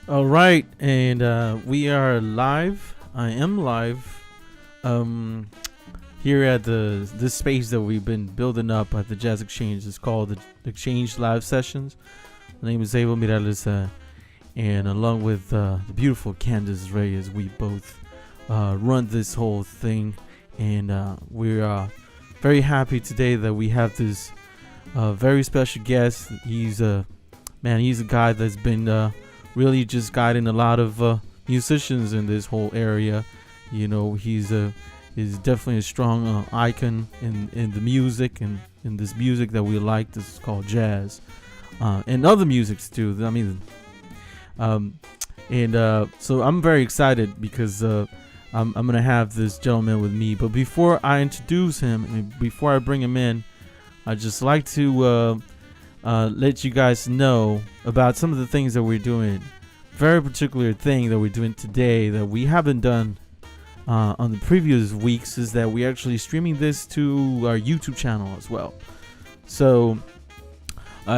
All right, and we are live. I am live here at this space that we've been building up at the Jazz Exchange. It's called the Exchange Live Sessions. My name is Abel Mirales, and along with the beautiful Candice Reyes, we both run this whole thing, and we're very happy today that we have this very special guest. He's a guy that's been really just guiding a lot of musicians in this whole area. You know, he's definitely a strong icon in the music and in this music that we like. This is called jazz, and other musics too. I mean, so I'm very excited because I'm gonna have this gentleman with me. But before I introduce him and before I bring him in, I'd just like to let you guys know about some of the things that we're doing. Very particular thing that we're doing today that we haven't done on the previous weeks is that we're actually streaming this to our YouTube channel as well. So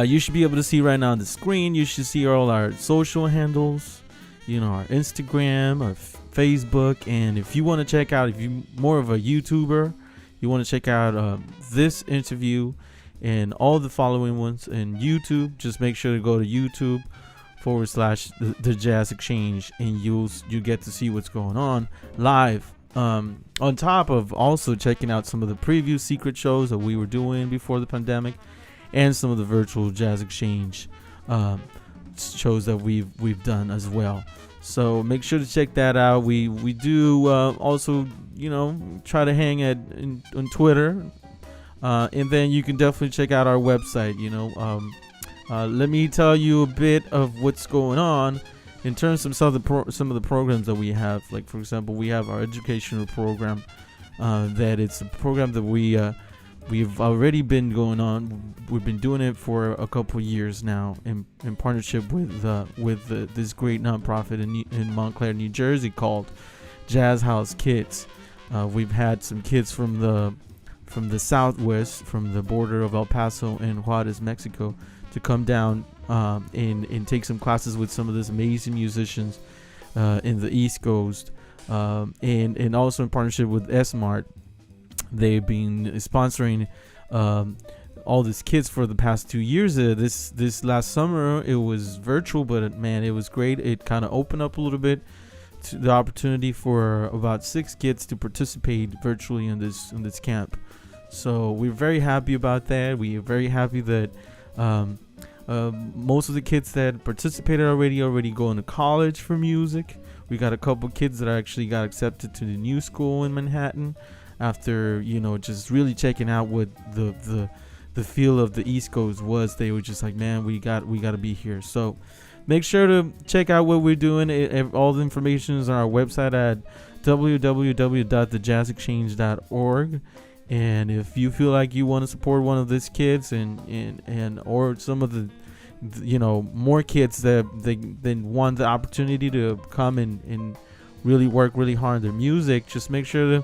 you should be able to see right now on the screen. You should see all our social handles, you know, our Instagram, our Facebook, and if you want to check out, if you're more of a YouTuber, you want to check out this interview and all the following ones in YouTube, just make sure to go to YouTube /the Jazz Exchange, and you get to see what's going on live. On top of also checking out some of the preview secret shows that we were doing before the pandemic, and some of the virtual Jazz Exchange shows that we've done as well. So make sure to check that out. We do also try to hang on Twitter, and then you can definitely check out our website. Let me tell you a bit of what's going on in terms of some of the programs that we have. Like, for example, we have our educational program. That it's a program that we've already been going on. We've been doing it for a couple years now in partnership with this great nonprofit in Montclair, New Jersey, called Jazz House Kids. We've had some kids from the Southwest, from the border of El Paso and Juarez, Mexico, to come down and take some classes with some of these amazing musicians in the East Coast, and also in partnership with S-Mart. They've been sponsoring all these kids for the past 2 years. This last summer it was virtual, but man, it was great. It kind of opened up a little bit to the opportunity for about 6 kids to participate virtually in this camp. So we're very happy about that. We are very happy that most of the kids that participated already going to college for music. We got a couple kids that actually got accepted to the new school in Manhattan after just really checking out what the feel of the East Coast was. They were just like, man, we got to be here. So make sure to check out what we're doing. All the information is on our website at www.thejazzexchange.org. And if you feel like you want to support one of these kids and or some of the more kids that they want the opportunity to come and really work really hard on their music, just make sure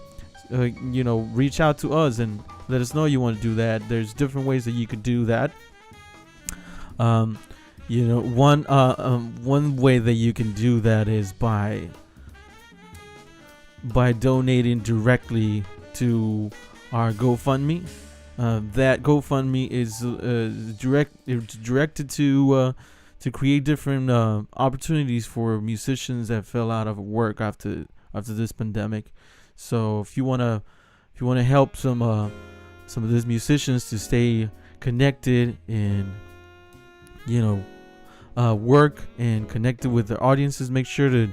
to reach out to us and let us know you want to do that. There's different ways that you could do that. One way that you can do that is by donating directly to our GoFundMe. That GoFundMe is directed to create different opportunities for musicians that fell out of work after this pandemic. So if you wanna help some of these musicians to stay connected and work and connected with their audiences, make sure to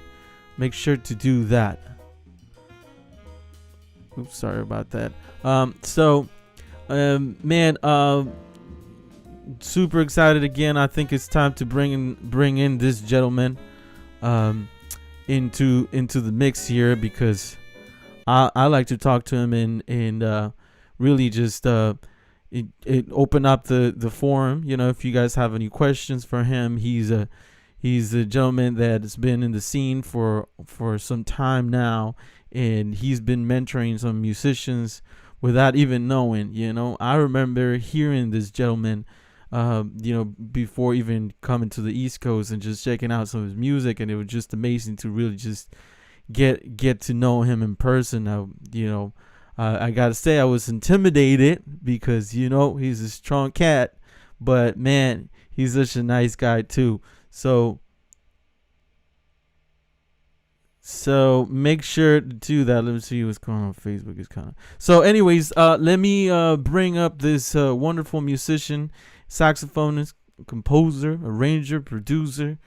do that. Oops, sorry about that. Super excited again. I think it's time to bring in this gentleman into the mix here, because I like to talk to him and really just it open up the forum. If you guys have any questions for him, he's a gentleman that's been in the scene for some time now, and he's been mentoring some musicians without even knowing. I remember hearing this gentleman before even coming to the East Coast and just checking out some of his music, and it was just amazing to really just get to know him in person. I gotta say, I was intimidated because he's a strong cat, but man, he's such a nice guy too. So make sure to do that. Let me see what's going on Facebook. Is kind of so. Anyways, let me bring up this wonderful musician, saxophonist, composer, arranger, producer,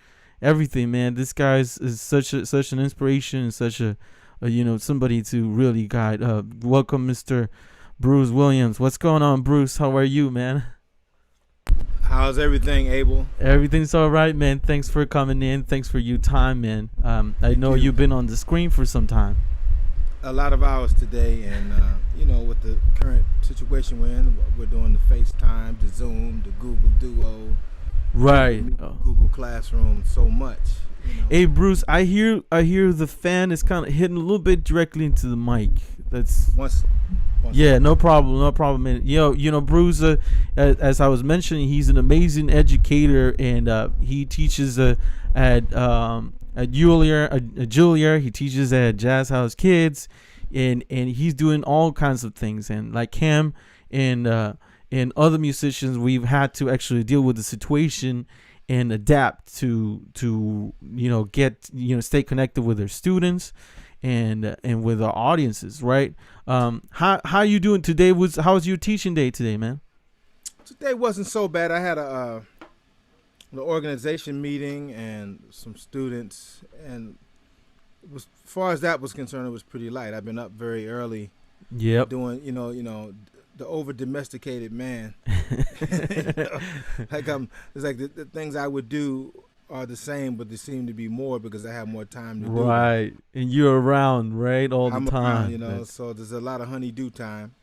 everything. Man, this guy is such an inspiration and such a somebody to really guide. Welcome, Mr. Bruce Williams. What's going on, Bruce? How are you, man? How's everything, Abel? Everything's all right, man. Thanks for coming in. Thanks for your time, man. I know you've been on the screen for some time. A lot of hours today, and with the current situation we're in, we're doing the FaceTime, the Zoom, the Google Duo, right? Google Classroom, so much. Hey, Bruce, I hear the fan is kind of hitting a little bit directly into the mic. That's yeah, no problem. And Bruce, as I was mentioning, he's an amazing educator, and he teaches at Juilliard. He teaches at Jazz House Kids. and he's doing all kinds of things. And like Cam and other musicians, we've had to actually deal with the situation and adapt to get stay connected with their students and with our audiences, right? How you doing today? How was your teaching day today, man? Today wasn't so bad. I had the organization meeting and some students, and as far as that was concerned, it was pretty light. I've been up very early. Yep. Doing the over domesticated man. Like it's like the things I would do are the same, but they seem to be more because I have more time to do. Right, and you're around, right, all the I'm time. around, so there's a lot of honey-do time.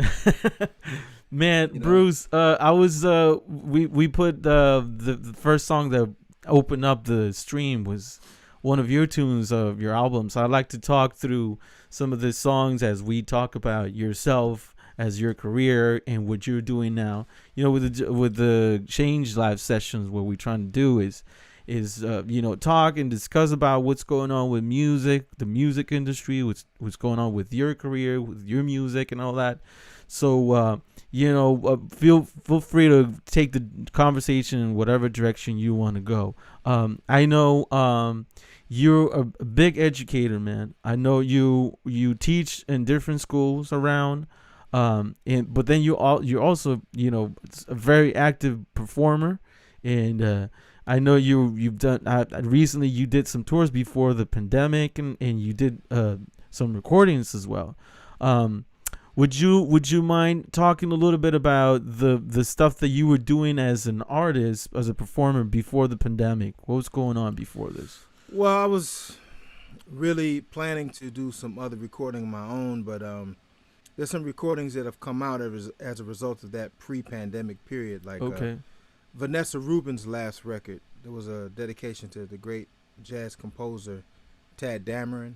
Man, Bruce, I was we put the first song that opened up the stream was one of your tunes of your album. So I'd like to talk through some of the songs as we talk about yourself as your career and what you're doing now. With the Change Live sessions, what we're trying to do is talk and discuss about what's going on with music, the music industry, what's going on with your career, with your music and all that. So feel free to take the conversation in whatever direction you want to go. I know you're a big educator, man. I know you teach in different schools around, but then you're also a very active performer, and I know you've done. Recently you did some tours before the pandemic, and you did some recordings as well. Would you mind talking a little bit about the stuff that you were doing as an artist, as a performer before the pandemic? What was going on before this? Well, I was really planning to do some other recording of my own, but there's some recordings that have come out as a result of that pre-pandemic period. Like Vanessa Rubin's last record, there was a dedication to the great jazz composer Tad Dameron.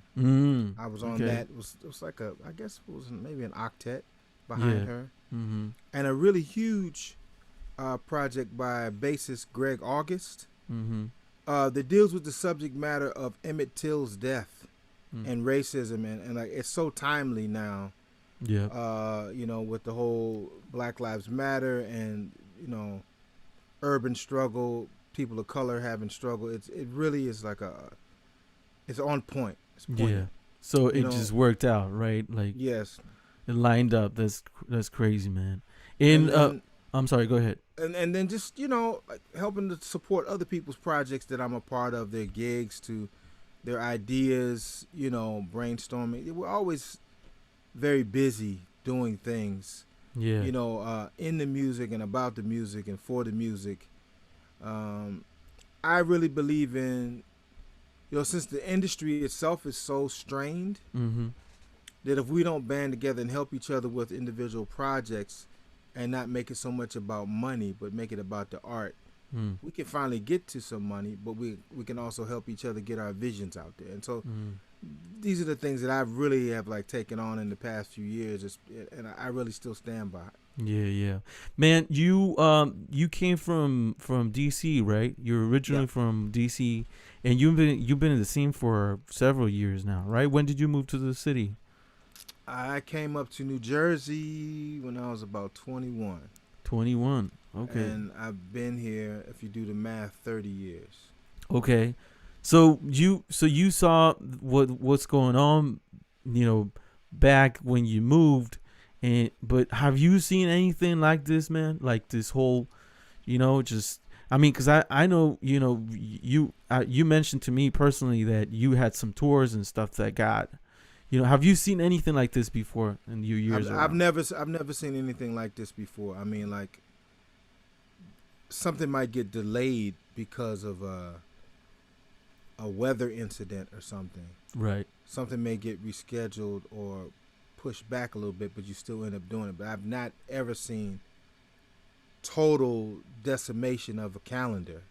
I was on that. It was like I guess it was maybe an octet behind her, and a really huge project by bassist Greg August that deals with the subject matter of Emmett Till's death and racism, and like it's so timely now. Yeah. With the whole Black Lives Matter and urban struggle, people of color having struggle. It really is like it's on point. It's poignant. Yeah. So it just worked out, right? Like yes, it lined up. That's crazy, man. And I'm sorry. Go ahead. And then just like helping to support other people's projects that I'm a part of, their gigs, to their ideas. Brainstorming. We're always very busy doing things. Yeah. In the music and about the music and for the music. I really believe in. Since the industry itself is so strained, that if we don't band together and help each other with individual projects and not make it so much about money, but make it about the art, we can finally get to some money, but we can also help each other get our visions out there. And so these are the things that I really have taken on in the past few years, and I really still stand by it. Yeah. Man, you came from DC, right? You're originally from DC, and you've been in the scene for several years now, right? When did you move to the city? I came up to New Jersey when I was about 21. 21. Okay. And I've been here, if you do the math, 30 years. Okay. So you saw what's going on, back when you moved. But have you seen anything like this, man? Like this whole, because I know, you mentioned to me personally that you had some tours and stuff that got, have you seen anything like this before in your years? I've never seen anything like this before. I mean, like something might get delayed because of a weather incident or something. Right. Something may get rescheduled or pushed back a little bit, but you still end up doing it. But I've not ever seen total decimation of a calendar.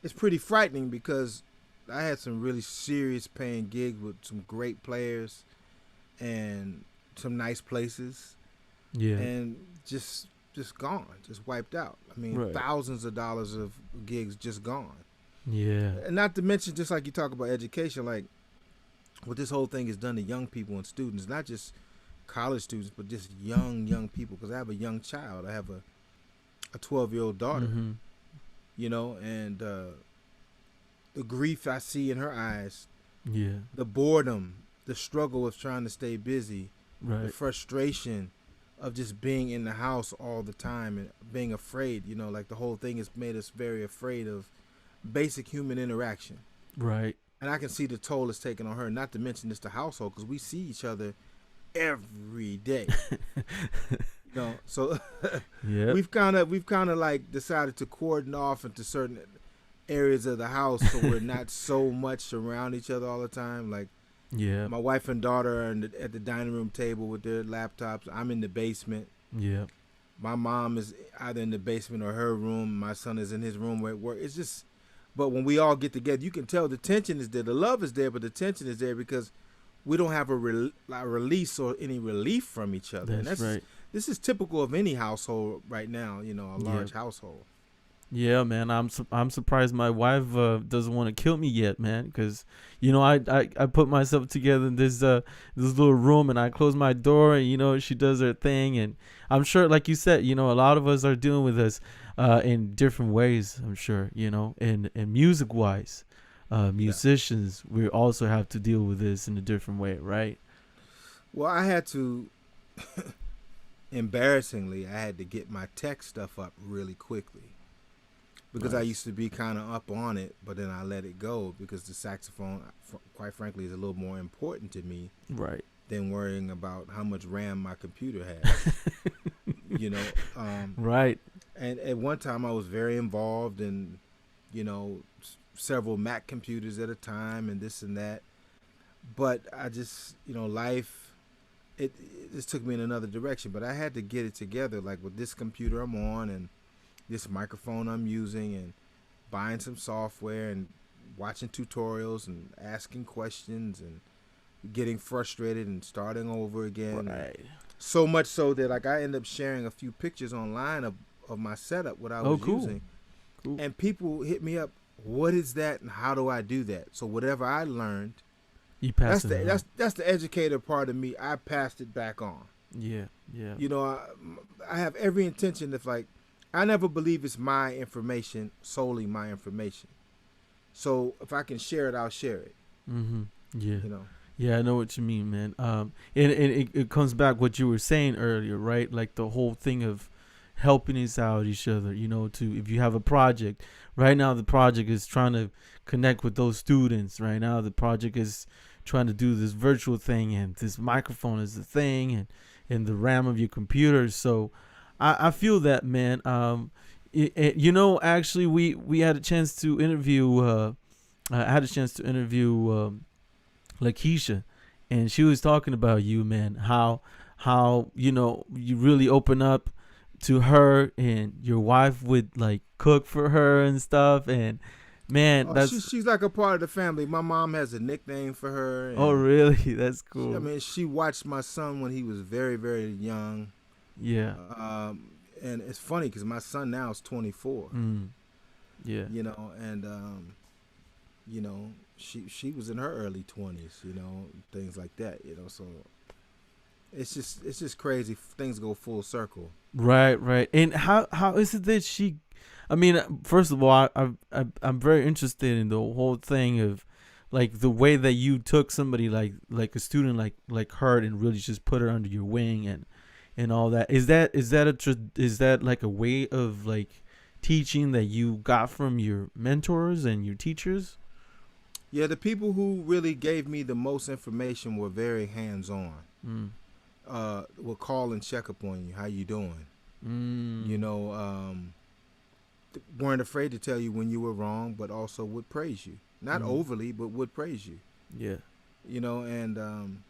It's pretty frightening because I had some really serious paying gigs with some great players and some nice places. Yeah. And just gone, just wiped out. I mean, thousands of dollars of gigs just gone. Yeah. And not to mention, just like you talk about education, like what this whole thing has done to young people and students, not just college students, but just young people. Because I have a young child. I have a 12-year-old daughter. Mm-hmm. You know, and the grief I see in her eyes, Yeah. the boredom, the struggle of trying to stay busy, the Right. frustration of just being in the house all the time and being afraid. You know, like the whole thing has made us very afraid of basic human interaction. Right. And I can see the toll it's taken on her. Not to mention just the household, because we see each other every day. You know, so Yeah. we've kind of like decided to cordon off into certain areas of the house so we're not so much around each other all the time. Like Yeah. my wife and daughter are at the dining room table with their laptops. I'm in the basement. Yeah. My mom is either in the basement or her room. My son is in his room at work. It's just, but when we all get together, you can tell the tension is there. The love is there, but the tension is there because we don't have a release or any relief from each other. That's And right. this is typical of any household right now, you know, a large household. Yeah, man. I'm surprised my wife doesn't want to kill me yet, man. Because you know I put myself together in this little room and I close my door and you know she does her thing and I'm sure, like you said, you know a lot of us are dealing with this in different ways. I'm sure, you know, and music wise, musicians we also have to deal with this in a different way, right? Well, I had to, embarrassingly, I had to get my tech stuff up really quickly. Because I used to be kind of up on it, but then I let it go because the saxophone, quite frankly, is a little more important to me Right. than worrying about how much RAM my computer has. You know, Right. and at one time I was very involved in, you know, several Mac computers at a time and this and that. But I just, you know, life, it just took me in another direction. But I had to get it together, like with this computer I'm on and this microphone I'm using and buying some software and watching tutorials and asking questions and getting frustrated and starting over again. Right. So much so that like I ended up sharing a few pictures online of my setup, what I was using. Cool. And people hit me up, what is that and how do I do that? So whatever I learned, You pass it. that's the educator part of me. I passed it back on. Yeah. Yeah. You know, I have every intention of like, I never believe it's my information, solely my information. So if I can share it, I'll share it. Mm-hmm. Yeah. You know. Yeah, I know what you mean, man. And it comes back what you were saying earlier, right? Like the whole thing of helping us out each other, you know, to if you have a project. Right now the project is trying to connect with those students. Right now the project is trying to do this virtual thing and this microphone is the thing and the RAM of your computer. So I feel that, man. You know, actually, we had a chance to interview. I had a chance to interview Lakeisha, and she was talking about you, man. How you know you really open up to her, and your wife would like cook for her and stuff. And man, she's like a part of the family. My mom has a nickname for her. Oh, really? That's cool. I mean, she watched my son when he was very, very young. Yeah. And it's funny because my son now is 24. Yeah. You know, and you know, she was in her early 20s. You know, things like that. You know, so it's just crazy. Things go full circle. Right. And how is it that she? I mean, first of all, I'm very interested in the whole thing of like the way that you took somebody like a student like her and really just put her under your wing and all that. Is that like a way of like teaching that you got from your mentors and your teachers? Yeah, the people who really gave me the most information were very hands-on. Will call and check up on you. How you doing? You know, weren't afraid to tell you when you were wrong, but also would praise you. Not overly, but would praise you. Yeah. You know, and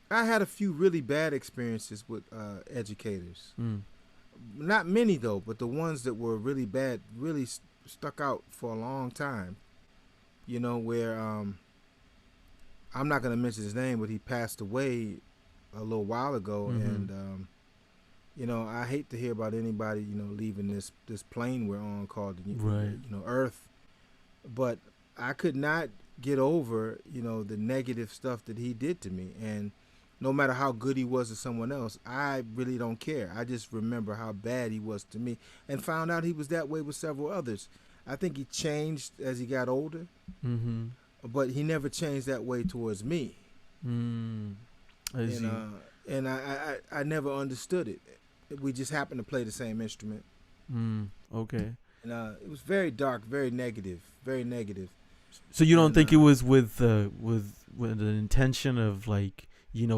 I had a few really bad experiences with educators. Not many though, but the ones that were really bad really stuck out for a long time. You know, where I'm not going to mention his name, but he passed away a little while ago, and you know, I hate to hear about anybody, you know, leaving this plane we're on called, you know, Earth. But I could not get over, the negative stuff that he did to me. And no matter how good he was to someone else, I really don't care. I just remember how bad he was to me and found out he was that way with several others. I think he changed as he got older, but he never changed that way towards me. And I never understood it. We just happened to play the same instrument. Okay. And it was very dark, very negative, very negative. So you don't think it was with the intention of like,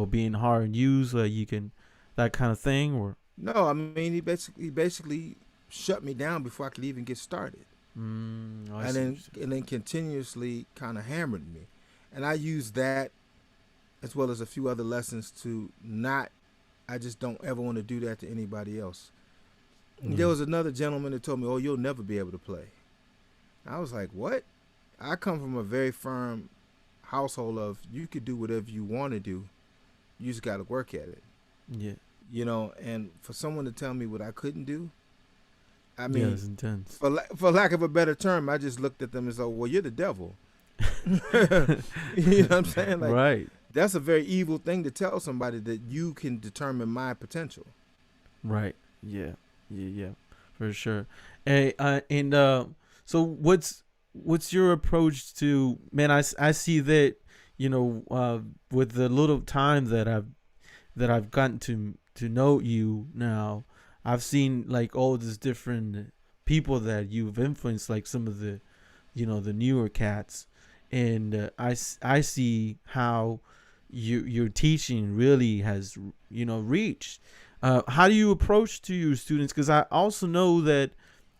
being hard and used, like you can, that kind of thing, or? No, I mean he basically shut me down before I could even get started. And then continuously kind of hammered me, and I used that as well as a few other lessons to not. I just don't ever want to do that to anybody else. There was another gentleman that told me, "Oh, you'll never be able to play." I was like, "What?" I come from a very firm household of you could do whatever you want to do, you just got to work at it. Yeah. And for someone to tell me what I couldn't do, I mean, it's intense. For lack of a better term, I just looked at them and said, "Well, you're the devil." You know what I'm saying? Like, right. That's a very evil thing to tell somebody, that you can determine my potential. Right. Yeah. For sure. Hey, so what's your approach to, man? I see that, with the little time that I've gotten to know you now, I've seen like all these different people that you've influenced, like some of the, the newer cats, and I see how your teaching really has, reached. How do you approach to your students? Because I also know that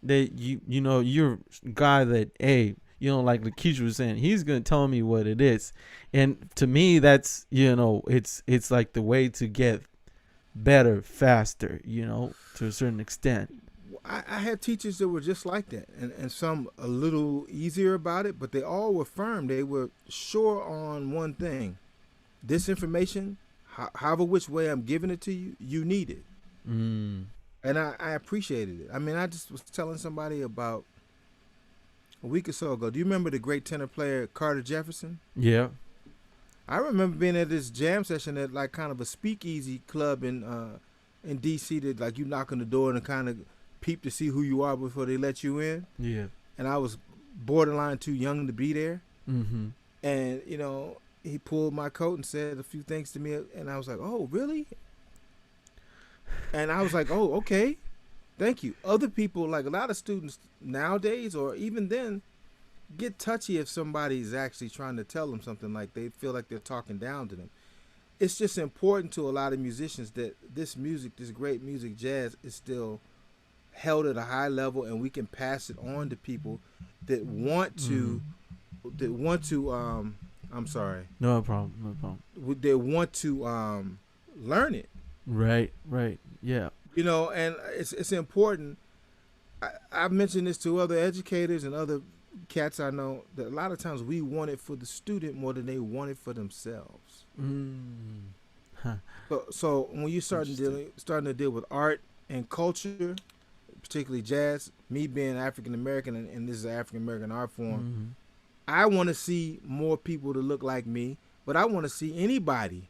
you're a guy that, hey, like Lakeisha was saying, he's gonna tell me what it is, and to me that's, it's like the way to get better faster, to a certain extent. I had teachers that were just like that, and some a little easier about it, but they all were firm. They were sure on one thing: this information, however which way I'm giving it to you, you need it. And I appreciated it. I mean, I just was telling somebody about a week or so ago. Do you remember the great tenor player Carter Jefferson? Yeah. I remember being at this jam session at like kind of a speakeasy club in D.C. that like you knock on the door and kind of peep to see who you are before they let you in. Yeah. And I was borderline too young to be there. And, he pulled my coat and said a few things to me, and I was like, "Oh, really?" And I was like, "Oh, okay, thank you." Other people, like a lot of students nowadays, or even then, get touchy if somebody's actually trying to tell them something, like they feel like they're talking down to them. It's just important to a lot of musicians that this music, this great music, jazz, is still held at a high level, and we can pass it on to people that want to, I'm sorry. No problem. They want to learn it. Right. Yeah. And it's important. I've mentioned this to other educators and other cats I know, that a lot of times we want it for the student more than they want it for themselves. So when you starting to deal with art and culture, particularly jazz, me being African American, and this is an African American art form, I want to see more people to look like me, but I want to see anybody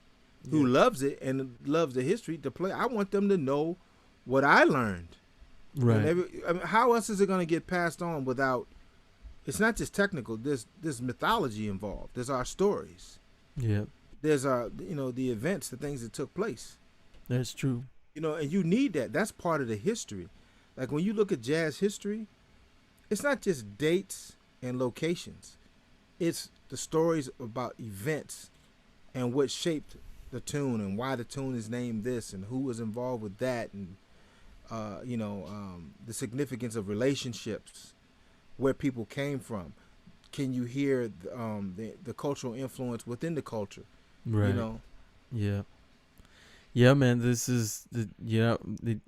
who loves it and loves the history to play. I want them to know what I learned. Right. I mean, how else is it going to get passed on without? It's not just technical. There's mythology involved. There's our stories. Yeah. There's our the events, the things that took place. That's true. And you need that. That's part of the history. Like when you look at jazz history, it's not just dates and locations. It's the stories about events and what shaped the tune and why the tune is named this and who was involved with that, and the significance of relationships, where people came from. Can you hear the cultural influence within the culture? Right. Yeah, man. This is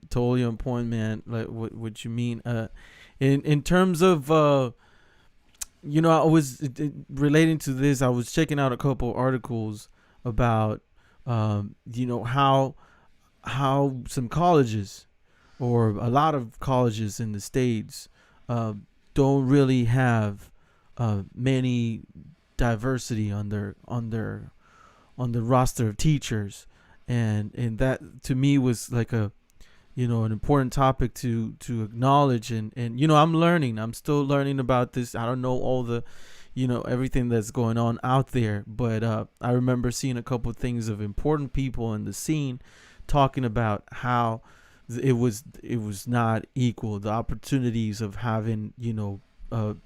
totally on point, man. Like what you mean. In terms of I was relating to this. I was checking out a couple articles about how some colleges, or a lot of colleges in the States, don't really have many diversity on the roster of teachers, and that to me was like a, an important topic to acknowledge, and I'm still learning about this. I don't know all the, everything that's going on out there, but I remember seeing a couple of things of important people in the scene talking about how it was not equal, the opportunities of having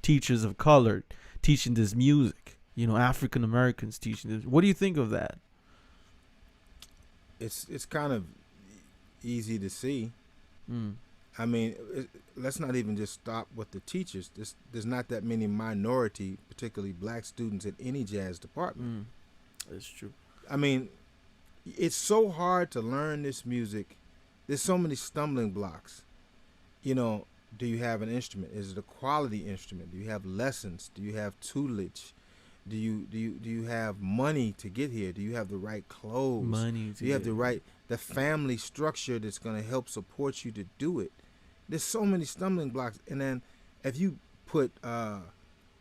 teachers of color teaching this music, African Americans teaching this. What do you think of that? It's kind of easy to see. I mean, let's not even just stop with the teachers. There's not that many minority, particularly black students in any jazz department. That's true. I mean, it's so hard to learn this music. There's so many stumbling blocks. Do you have an instrument? Is it a quality instrument? Do you have lessons? Do you have tutelage? Do you have money to get here? Do you have the right clothes? Do you have the family structure that's going to help support you to do it? There's so many stumbling blocks. And then if you put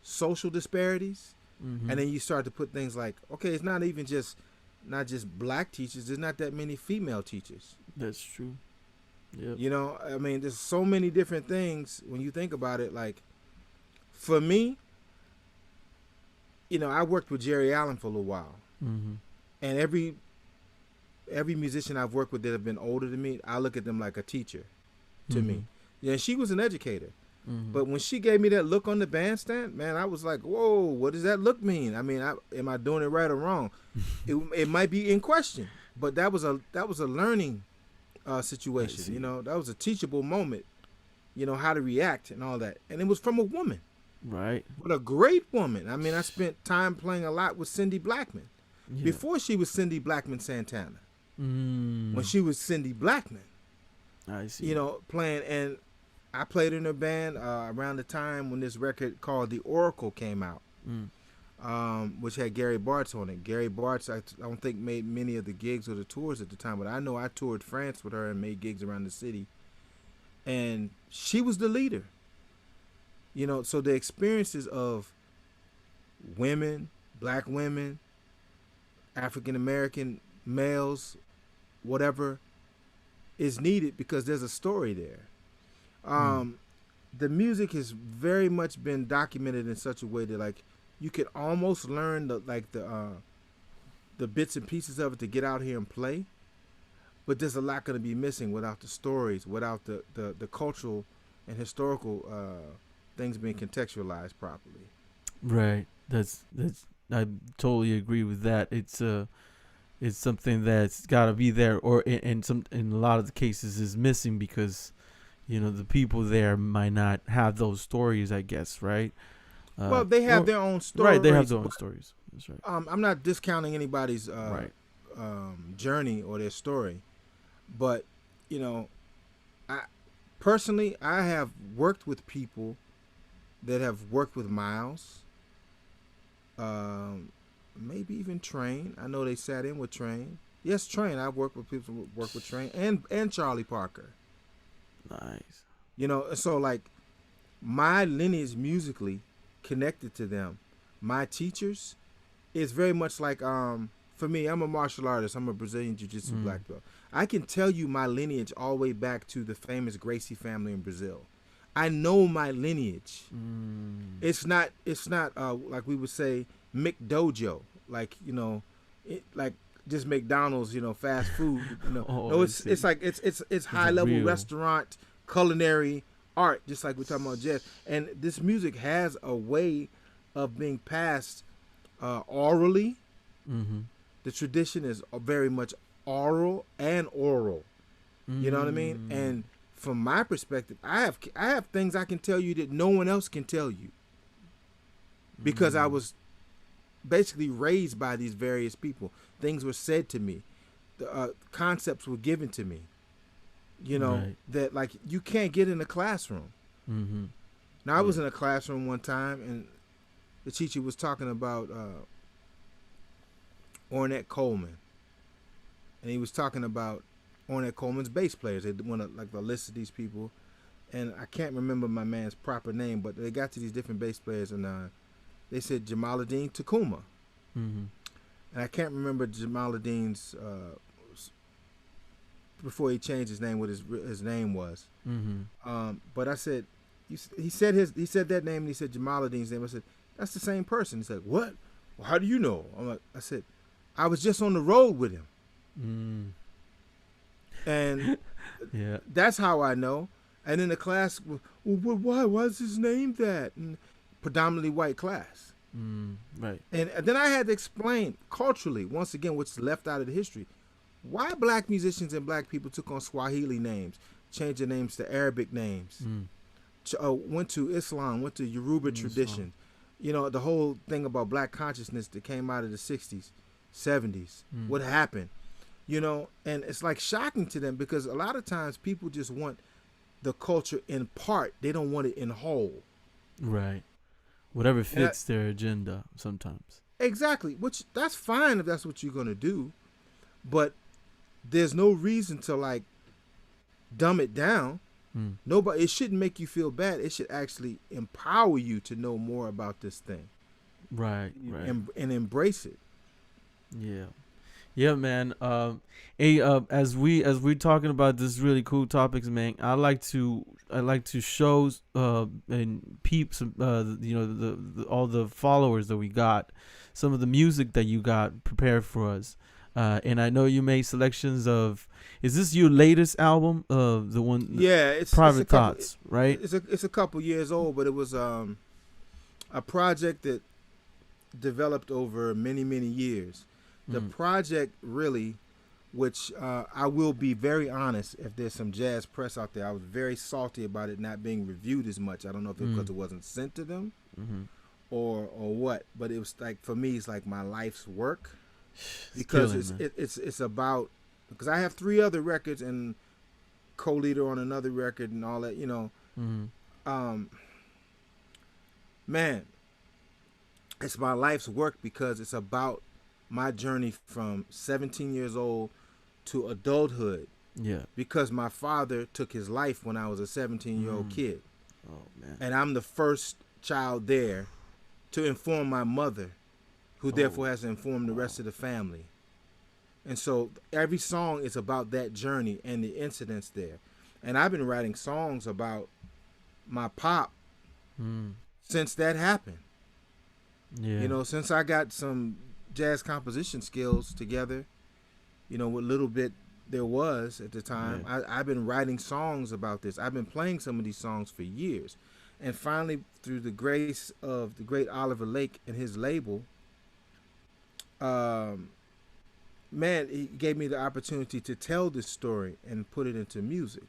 social disparities, and then you start to put things like, okay, it's not just black teachers. There's not that many female teachers. That's true. Yep. I mean, there's so many different things when you think about it. Like, for me, I worked with Jerry Allen for a little while. And every musician I've worked with that have been older than me, I look at them like a teacher to me. Yeah, she was an educator. But when she gave me that look on the bandstand, man, I was like, whoa, what does that look mean? I mean, am I doing it right or wrong? It might be in question, but that was a learning situation. That was a teachable moment, how to react and all that. And it was from a woman. Right. But a great woman. I mean, I spent time playing a lot with Cindy Blackman. Yeah. Before she was Cindy Blackman Santana. When she was Cindy Blackman. I see. Playing, and I played in her band around the time when this record called The Oracle came out, which had Gary Bartz on it. Gary Bartz, I don't think made many of the gigs or the tours at the time, but I know I toured France with her and made gigs around the city. And she was the leader. So the experiences of women, black women, African American males, whatever, is needed because there's a story there. The music has very much been documented in such a way that, like, you could almost learn the bits and pieces of it to get out here and play, but there's a lot going to be missing without the stories, without the cultural and historical things being contextualized properly. Right. That's I totally agree with that. It's something that's got to be there, or in a lot of the cases is missing because the people there might not have those stories, I guess, right? Well, they have their own stories. Right, they have their own stories. That's right. I'm not discounting anybody's journey or their story, but I personally have worked with people that have worked with Miles, maybe even Train. I know they sat in with Train. Yes, Train. I've worked with people who work with Train and Charlie Parker. Nice. So like my lineage musically connected to them. My teachers is very much like for me, I'm a martial artist. I'm a Brazilian Jiu-Jitsu black belt. I can tell you my lineage all the way back to the famous Gracie family in Brazil. I know my lineage. It's not like we would say McDojo, like like just McDonald's, fast food. No, it's like it's high level restaurant culinary art, just like we're talking about jazz. And this music has a way of being passed orally. The tradition is very much oral and oral. You know what I mean? And from my perspective, I have things I can tell you that no one else can tell you, because I was basically raised by these various people. Things were said to me, concepts were given to me, that like you can't get in a classroom. Now I was in a classroom one time, and the teacher was talking about Ornette Coleman, and he was talking about Ornette Coleman's bass players. They want to like the list of these people, and I can't remember my man's proper name, but they got to these different bass players, and they said Jamaluddin Takuma. Mm-hmm. And I can't remember Jamaluddin's before he changed his name, what his name was. Mm-hmm. But I said, he said that name, and he said Jamaluddin's name. I said, that's the same person. He said, what? Well, how do you know? I said, I was just on the road with him. Mm. And yeah, that's how I know. And in the class, well, why is his name that? And predominantly white class. Right. And then I had to explain culturally, once again, what's left out of the history, why black musicians and black people took on Swahili names, changed their names to Arabic names, went to Islam, went to Yoruba tradition. You know, the whole thing about black consciousness that came out of the 60s, 70s, what happened, you know, and it's like shocking to them because a lot of times people just want the culture in part. They don't want it in whole. Right. Whatever fits their agenda sometimes. Exactly. Which that's fine if that's what you're going to do. But there's no reason to like dumb it down. Nobody. It shouldn't make you feel bad. It should actually empower you to know more about this thing. Right. Right. And embrace it. Yeah. Yeah, man. Hey, as we're talking about this really cool topics, man, I like to show and peeps, you know, the all the followers that we got, some of the music that you got prepared for us. And I know you made selections of. Is this your latest album? The one. Yeah, it's Private Thoughts, right? It's a couple years old, but it was a project that developed over many years. The project really, which I will be very honest, if there's some jazz press out there, I was very salty about it not being reviewed as much. I don't know if it's because it wasn't sent to them or what, but it was like, for me, it's like my life's work. Because it's about, because I have 3 other records and co-leader on another record and all that, you know. Man, it's my life's work because it's about my journey from 17 years old to adulthood. Yeah. Because my father took his life when I was a 17-year-old kid. Oh, man. And I'm the first child there to inform my mother, who therefore has to inform the rest of the family. And so every song is about that journey and the incidents there. And I've been writing songs about my pop since that happened. Yeah. You know, since I got some jazz composition skills together, you know, what little bit there was at the time, I've been writing songs about this. I've been playing some of these songs for years. And finally, through the grace of the great Oliver Lake and his label, man, he gave me the opportunity to tell this story and put it into music.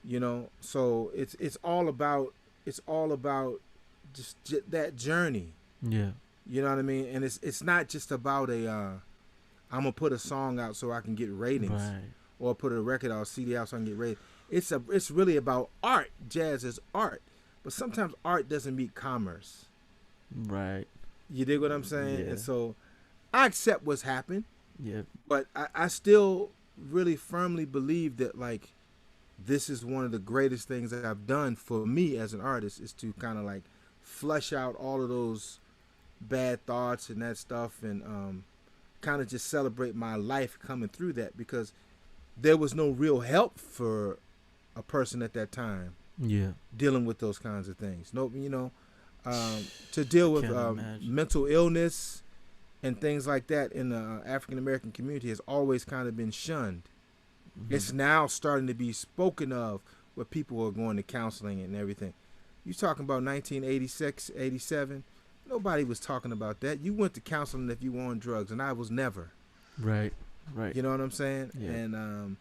You know, so it's all about just that journey. Yeah. You know what I mean? And it's not just about I'm gonna put a song out so I can get ratings, or put a record out, CD out so I can get ratings. It's really about art. Jazz is art, but sometimes art doesn't meet commerce. Right. You dig what I'm saying? Yeah. And so I accept what's happened. Yeah. But I still really firmly believe that, like, this is one of the greatest things that I've done for me as an artist, is to kind of like flush out all of those bad thoughts and that stuff, and kind of just celebrate my life coming through that, because there was no real help for a person at that time. Yeah. Dealing with those kinds of things. No, you know, to deal with mental illness and things like that in the African American community has always kind of been shunned. It's now starting to be spoken of, where people are going to counseling and everything. You talking about 1986, 87? Nobody was talking about that. You went to counseling if you were on drugs, and I was never. Right. You know what I'm saying? Yeah. And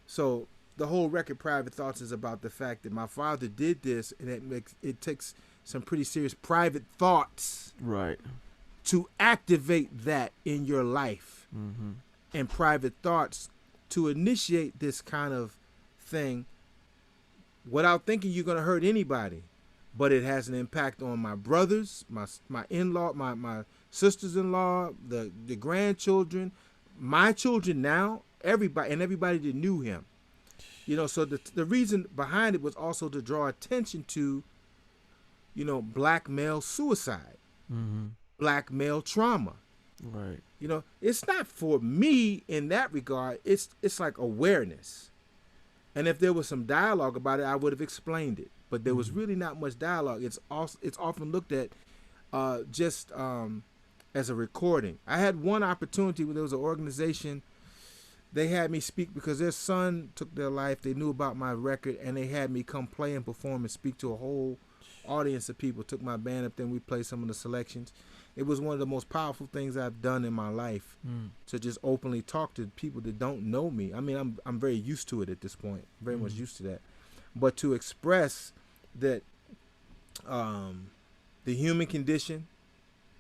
so the whole record, Private Thoughts, is about the fact that my father did this, and it takes some pretty serious private thoughts, right, to activate that in your life, and private thoughts to initiate this kind of thing without thinking you're going to hurt anybody. But it has an impact on my brothers, my in-law, my sisters-in-law, the grandchildren, my children now, everybody that knew him. You know, so the reason behind it was also to draw attention to black male suicide, black male trauma. Right. It's not for me in that regard. It's like awareness. And if there was some dialogue about it, I would have explained it. But there was really not much dialogue. It's often looked at just as a recording. I had one opportunity when there was an organization. They had me speak because their son took their life. They knew about my record, and they had me come play and perform and speak to a whole audience of people. Took my band up there, and we played some of the selections. It was one of the most powerful things I've done in my life, to just openly talk to people that don't know me. I mean, I'm very used to it at this point, very much used to that. But to express that the human condition,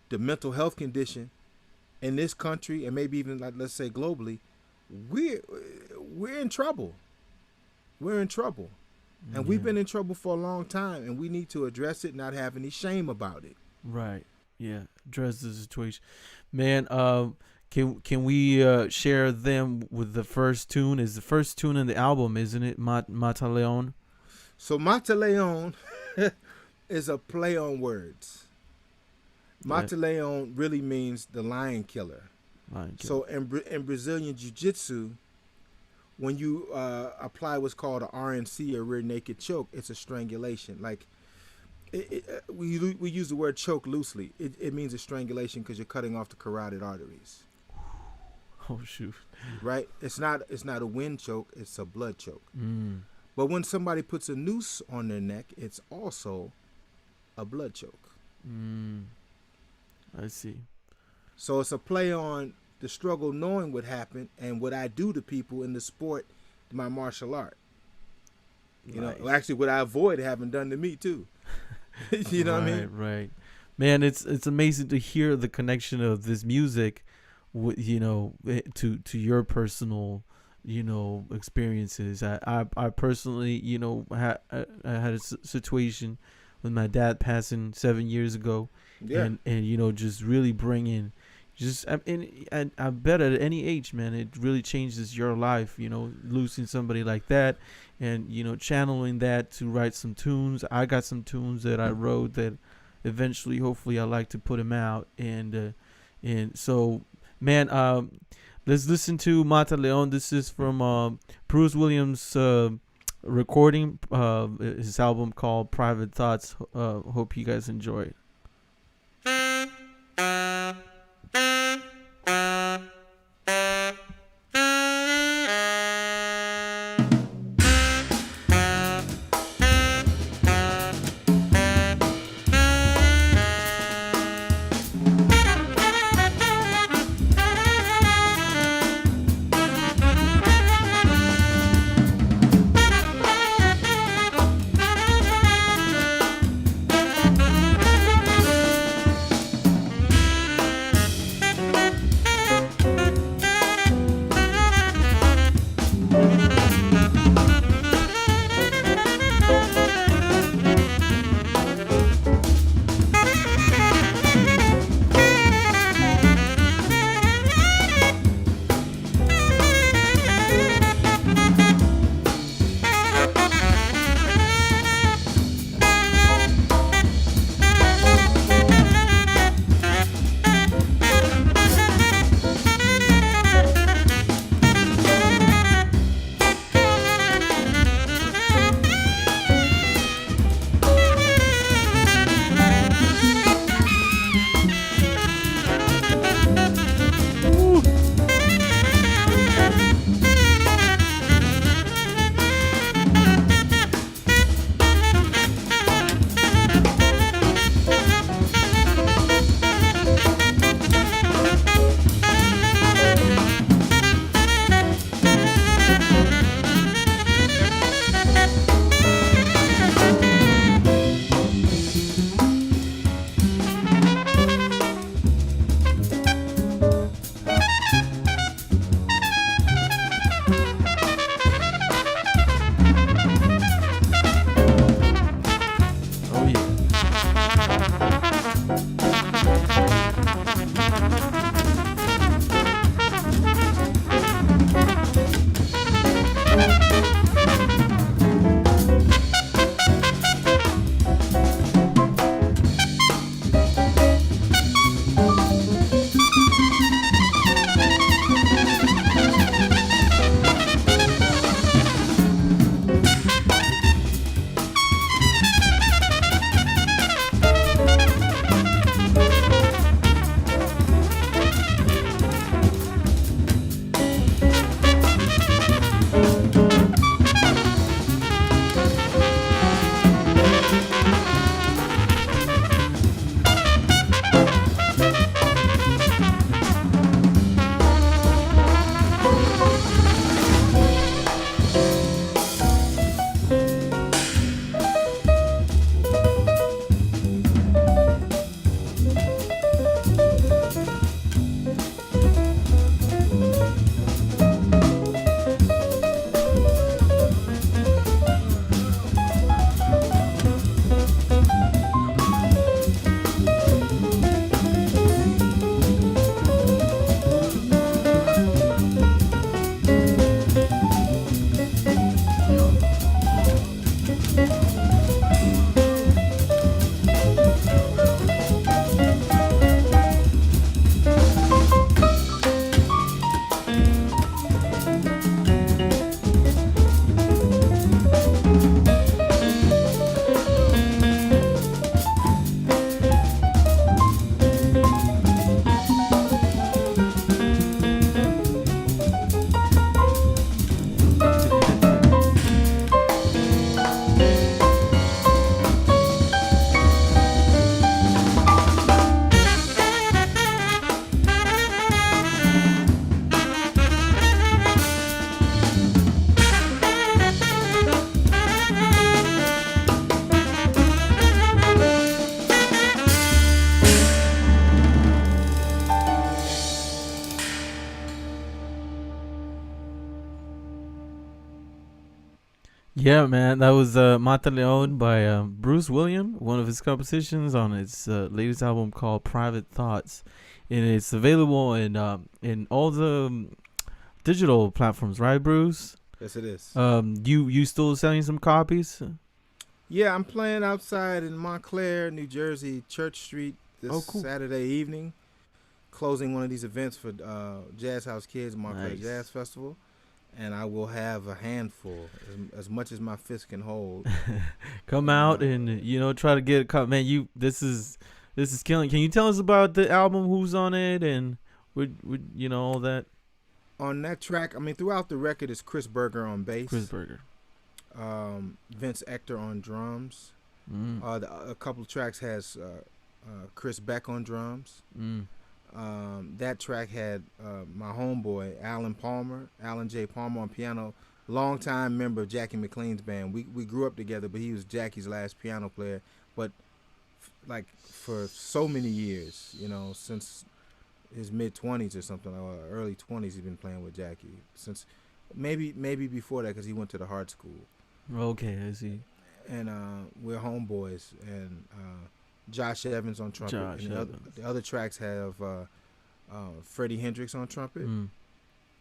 the mental health condition in this country, and maybe even, like, let's say globally, we're in trouble. We're in trouble. And we've been in trouble for a long time, and we need to address it, not have any shame about it. Right. Yeah. Address the situation. Man, can we share them with the first tune? Is the first tune in the album, isn't it? Mata Leon? So Mata Leon is a play on words. Mata Leon really means the lion killer. So in Brazilian Jiu-Jitsu, when you apply what's called a RNC, or rear naked choke, it's a strangulation. Like, we use the word choke loosely. It means a strangulation because you're cutting off the carotid arteries. Oh, shoot. Right? It's not a wind choke. It's a blood choke. But when somebody puts a noose on their neck, it's also a blood choke. I see. So it's a play on the struggle, knowing what happened and what I do to people in the sport, my martial art. Actually, what I avoid having done to me too. You know what I mean? Right. Man, it's amazing to hear the connection of this music, with, to your personal, experiences. I personally, I had a situation with my dad passing 7 years ago, and just really bringing. And I bet at any age, man, it really changes your life, losing somebody like that, and, channeling that to write some tunes. I got some tunes that I wrote that eventually, hopefully, I like to put them out. And so, man, let's listen to Mata Leon. This is from Bruce Williams' recording, his album called Private Thoughts. Hope you guys enjoy it. Yeah, man, that was Mata Leon by Bruce William, one of his compositions on his latest album called Private Thoughts, and it's available in all the digital platforms, right, Bruce? Yes, it is. You still selling some copies? Yeah, I'm playing outside in Montclair, New Jersey, Church Street this Cool. Saturday evening, closing one of these events for Jazz House Kids Montclair Nice. Jazz Festival. And I will have a handful, as much as my fist can hold. Come out and try to get a cut, man. This is killing. Can you tell us about the album? Who's on it and would all that? On that track, I mean, throughout the record is Chris Berger on bass. Chris Berger. Vince Ector on drums. A couple of tracks has Chris Beck on drums. That track had my homeboy Alan J. Palmer on piano, longtime member of Jackie McLean's band. We grew up together, but he was Jackie's last piano player. But like for so many years, since his mid-20s or something, or early 20s, he's been playing with Jackie since maybe before that, because he went to the Hart School. Okay, I see. And we're homeboys, and Josh Evans on trumpet. The other tracks have Freddie Hendrix on trumpet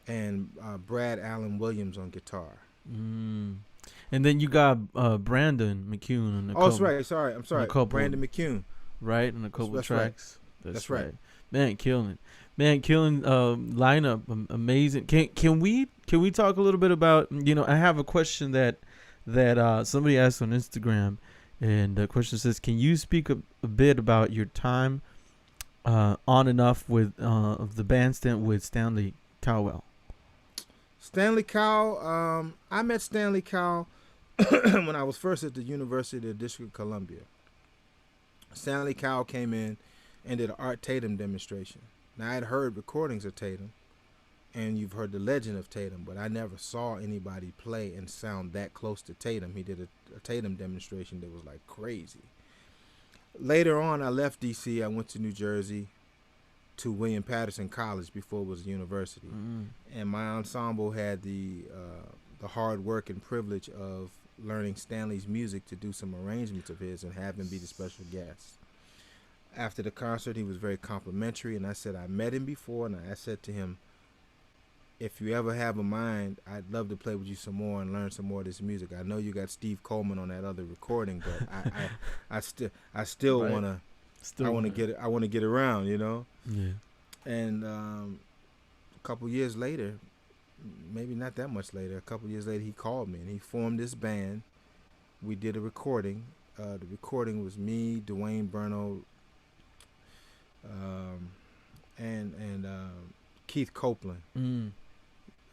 and Brad Allen Williams on guitar. And then you got Brandon McCune on the I'm sorry. Brandon McCune. Right, on a couple of tracks. Right. That's right. Man, killing lineup, amazing. Can we talk a little bit about, I have a question that somebody asked on Instagram, and the question says, can you speak a bit about your time on and off with of the bandstand with Stanley Cowell? Stanley Cowell, I met Stanley Cowell when I was first at the University of the District of Columbia. Stanley Cowell came in and did an Art Tatum demonstration. Now, I had heard recordings of Tatum, and you've heard the legend of Tatum, but I never saw anybody play and sound that close to Tatum. He did a Tatum demonstration that was like crazy. Later on, I left D.C. I went to New Jersey to William Patterson College before it was a university. And my ensemble had the hard work and privilege of learning Stanley's music to do some arrangements of his and have him be the special guest. After the concert, he was very complimentary, and I said I met him before, and I said to him, if you ever have a mind, I'd love to play with you some more and learn some more of this music. I know you got Steve Coleman on that other recording, but I still Right. I want to get around, Yeah. And a couple years later, maybe not that much later, a couple years later, he called me and he formed this band. We did a recording. The recording was me, Dwayne Burno, and Keith Copeland.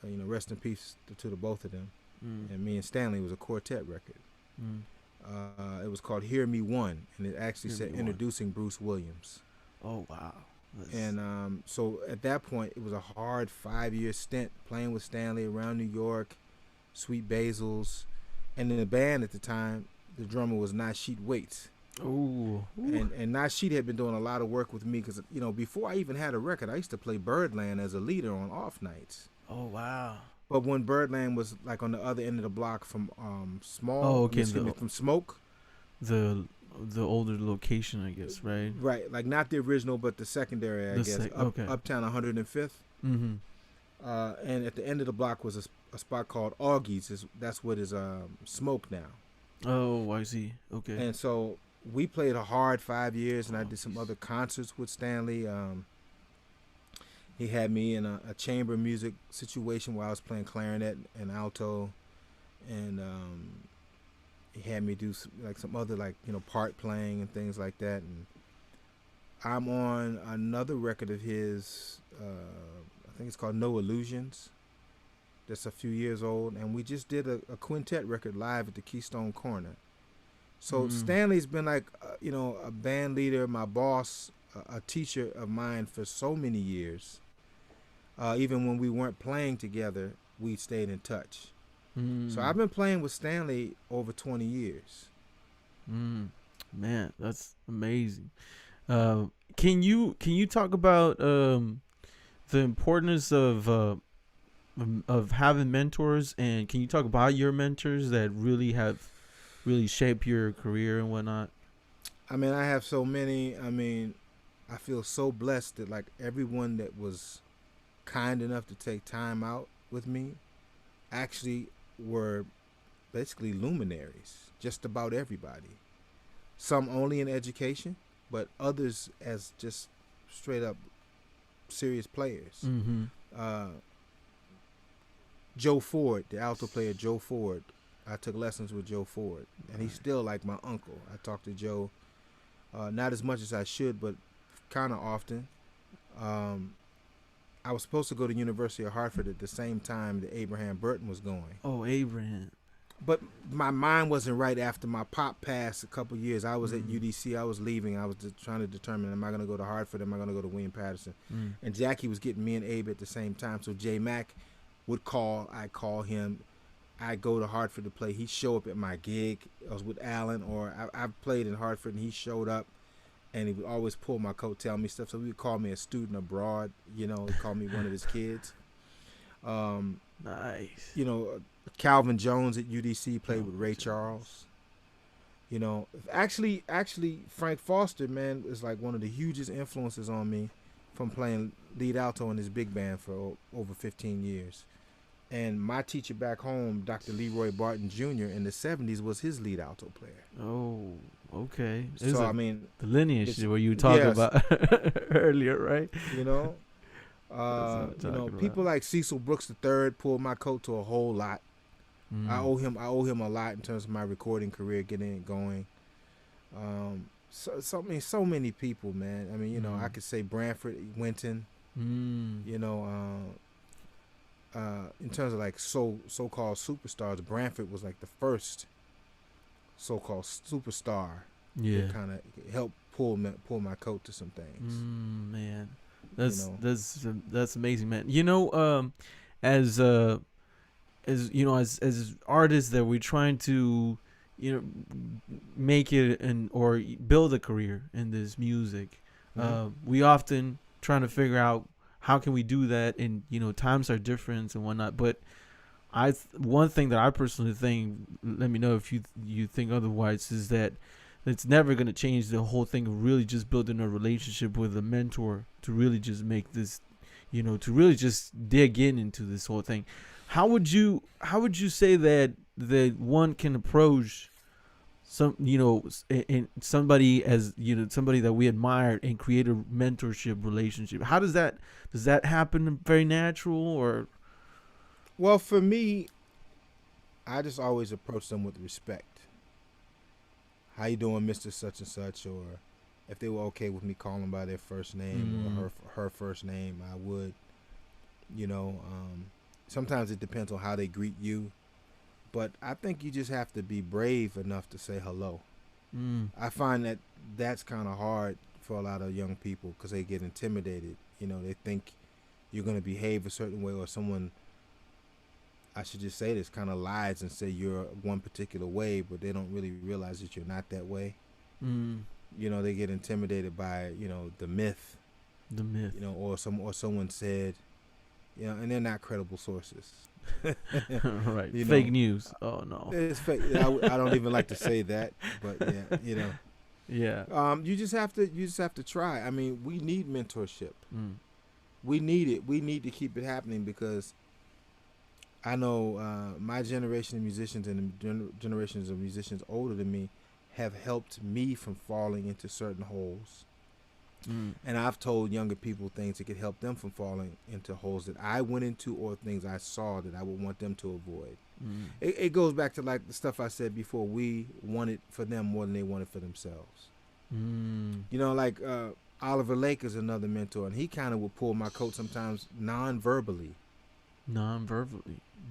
Rest in peace to the both of them. And me and Stanley was a quartet record. It was called Hear Me One, and it actually said introducing Bruce Williams. Oh, wow. And so at that point, it was a hard 5-year stint playing with Stanley around New York, Sweet Basil's, and in the band at the time, the drummer was Nasheet Waits. Ooh. And Nasheet had been doing a lot of work with me because, before I even had a record, I used to play Birdland as a leader on off nights. Oh, wow. But when Birdland was like on the other end of the block from from Smoke. The older location, I guess, right? Right, like not the original, but the secondary, I guess. Uptown 105th. Mm-hmm. And at the end of the block was a spot called Augie's. That's what is Smoke now. Oh, I see. Okay. And so we played a hard 5 years, and I did some other concerts with Stanley. He had me in a chamber music situation where I was playing clarinet and alto, and he had me do some other part playing and things like that. And I'm on another record of his. I think it's called No Illusions. That's a few years old, and we just did a quintet record live at the Keystone Corner. So Stanley's been like a band leader, my boss, a teacher of mine for so many years. Even when we weren't playing together, we stayed in touch. So I've been playing with Stanley over 20 years. Man, that's amazing. Can you talk about the importance of of having mentors, and can you talk about your mentors that really have really shaped your career and whatnot? I mean, I have so many. I mean, I feel so blessed that like everyone that was kind enough to take time out with me actually were basically luminaries. Just about everybody. Some only in education, but others as just straight up serious players. Mm-hmm. Joe Ford, the alto player Joe Ford. I took lessons with Joe Ford, and he's still like my uncle. I talk to Joe, not as much as I should, but kind of often. I was supposed to go to University of Hartford at the same time that Abraham Burton was going. Oh, Abraham. But my mind wasn't right after my pop passed a couple years. I was at UDC. I was leaving. I was trying to determine, am I going to go to Hartford? Am I going to go to William Patterson? And Jackie was getting me and Abe at the same time. So J Mac would call. I'd call him. I'd go to Hartford to play. He'd show up at my gig. I was with Alan, or I played in Hartford, and he showed up. And he would always pull my coat, tell me stuff. So he would call me a student abroad. You know, he'd call me one of his kids. Nice. You know, Calvin Jones at UDC played with Ray Charles. You know, actually, Frank Foster, man, is like one of the hugest influences on me from playing lead alto in his big band for over 15 years. And my teacher back home, Dr. Leroy Barton Jr. in the 70s was his lead alto player. Oh, okay. So, I mean, the lineage where you were talking about earlier, right? You know, people like Cecil Brooks III pulled my coat to a whole lot. I owe him a lot in terms of my recording career, getting it going. So many people, man. I mean, you know, I could say Branford Winton. You know, in terms of like so-called superstars, Branford was like the first so-called superstar. Yeah, that kind of helped pull my coat to some things. Man, that's amazing, man. You know, as you know, as artists that we're trying to, you know, make it or build a career in this music, we often trying to figure out how can we do that, and you know, times are different and whatnot. But one thing that I personally think, let me know if you think otherwise, is that it's never going to change the whole thing of really just building a relationship with a mentor to really just make this, you know, to really just dig into this whole thing. How would you say that one can approach some, you know, and somebody as, you know, somebody that we admire and create a mentorship relationship? How does that happen? Very natural, or? Well, for me, I just always approach them with respect. How you doing, Mr. Such and Such? Or if they were okay with me calling by their first name or her first name, I would. You know, sometimes it depends on how they greet you. But I think you just have to be brave enough to say hello. I find that that's kind of hard for a lot of young people because they get intimidated. You know, they think you're going to behave a certain way, or someone, I should just say this, kind of lies and say you're one particular way, but they don't really realize that you're not that way. You know, they get intimidated by, you know, the myth, you know, or someone said, you know, and they're not credible sources. Right. You fake know, news. Oh no. It's fake. I don't even like to say that, but yeah, you know. Yeah. You just have to try. I mean, we need mentorship. We need it. We need to keep it happening because I know my generation of musicians and the generations of musicians older than me have helped me from falling into certain holes. And I've told younger people things that could help them from falling into holes that I went into or things I saw that I would want them to avoid. It goes back to like the stuff I said before. We want it for them more than they want it for themselves. You know, like Oliver Lake is another mentor, and he kind of would pull my coat sometimes non-verbally.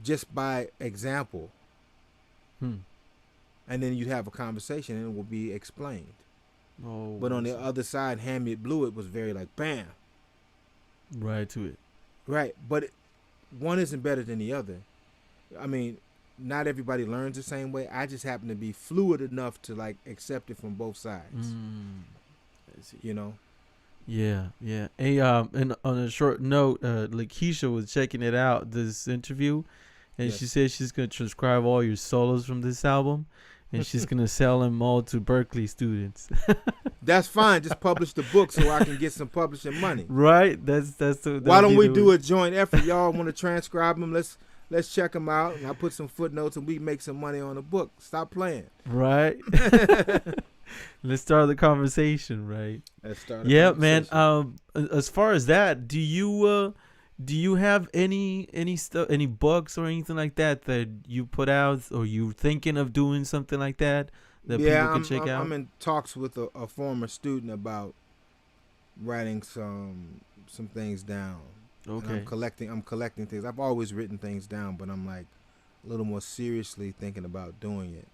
Just by example. And then you'd have a conversation and it will be explained. But on the other side, Hand Me Blue, it was very like, bam. Right to it. Right. But one isn't better than the other. I mean, not everybody learns the same way. I just happen to be fluid enough to like accept it from both sides. I see. You know? Yeah, yeah. Hey, and on a short note, Lakeisha was checking it out, this interview, and she Yes. said she's gonna transcribe all your solos from this album, and she's gonna sell them all to Berkeley students. That's fine. Just publish the book so I can get some publishing money. Right? Why don't we do a joint effort? Y'all want to transcribe them? Let's check them out. And I put some footnotes and we make some money on the book. Stop playing. Right. Let's start the conversation, right? Let's start. The Yeah, man. conversation. As far as that, do you have any stuff, any books or anything like that that you put out, or you thinking of doing something like that that people can check out? I'm in talks with a former student about writing some things down. And Okay. I'm collecting things. I've always written things down, but I'm like a little more seriously thinking about doing it.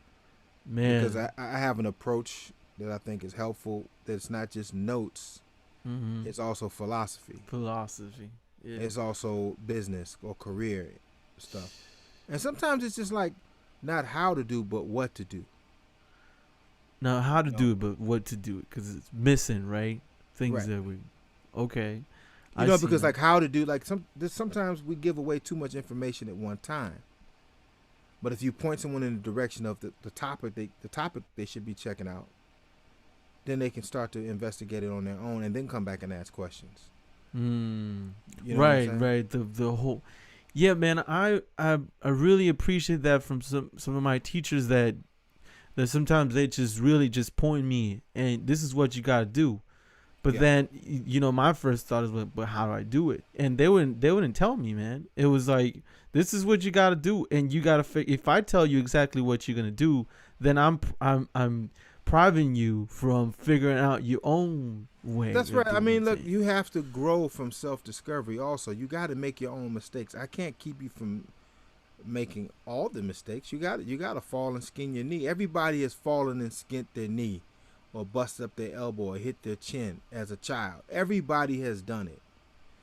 Man. Because I have an approach that I think is helpful. That it's not just notes; Mm-hmm. it's also philosophy. Philosophy. Yeah. It's also business or career stuff. And sometimes it's just like not how to do, but what to do. Now, how to No. do it, but what to do it, because it's missing, right? Things Right. that we. Okay. You I know, see because that. like how to do, like sometimes we give away too much information at one time. But if you point someone in the direction of the topic they should be checking out, then they can start to investigate it on their own and then come back and ask questions. Mm. You know what I'm Right, saying? right. The whole. Yeah, man. I really appreciate that from some of my teachers that sometimes they just really just point me and this is what you gotta do. But Yeah. then my first thought is, but how do I do it? And they wouldn't tell me, man. It was like, this is what you gotta do, and you gotta if I tell you exactly what you're gonna do, then I'm priving you from figuring out your own way. That's of right. I doing mean, look, things. you have to grow from self-discovery also. You got to make your own mistakes. I can't keep you from making all the mistakes. You got to fall and skin your knee. Everybody has fallen and skinned their knee or busted up their elbow or hit their chin as a child. Everybody has done it.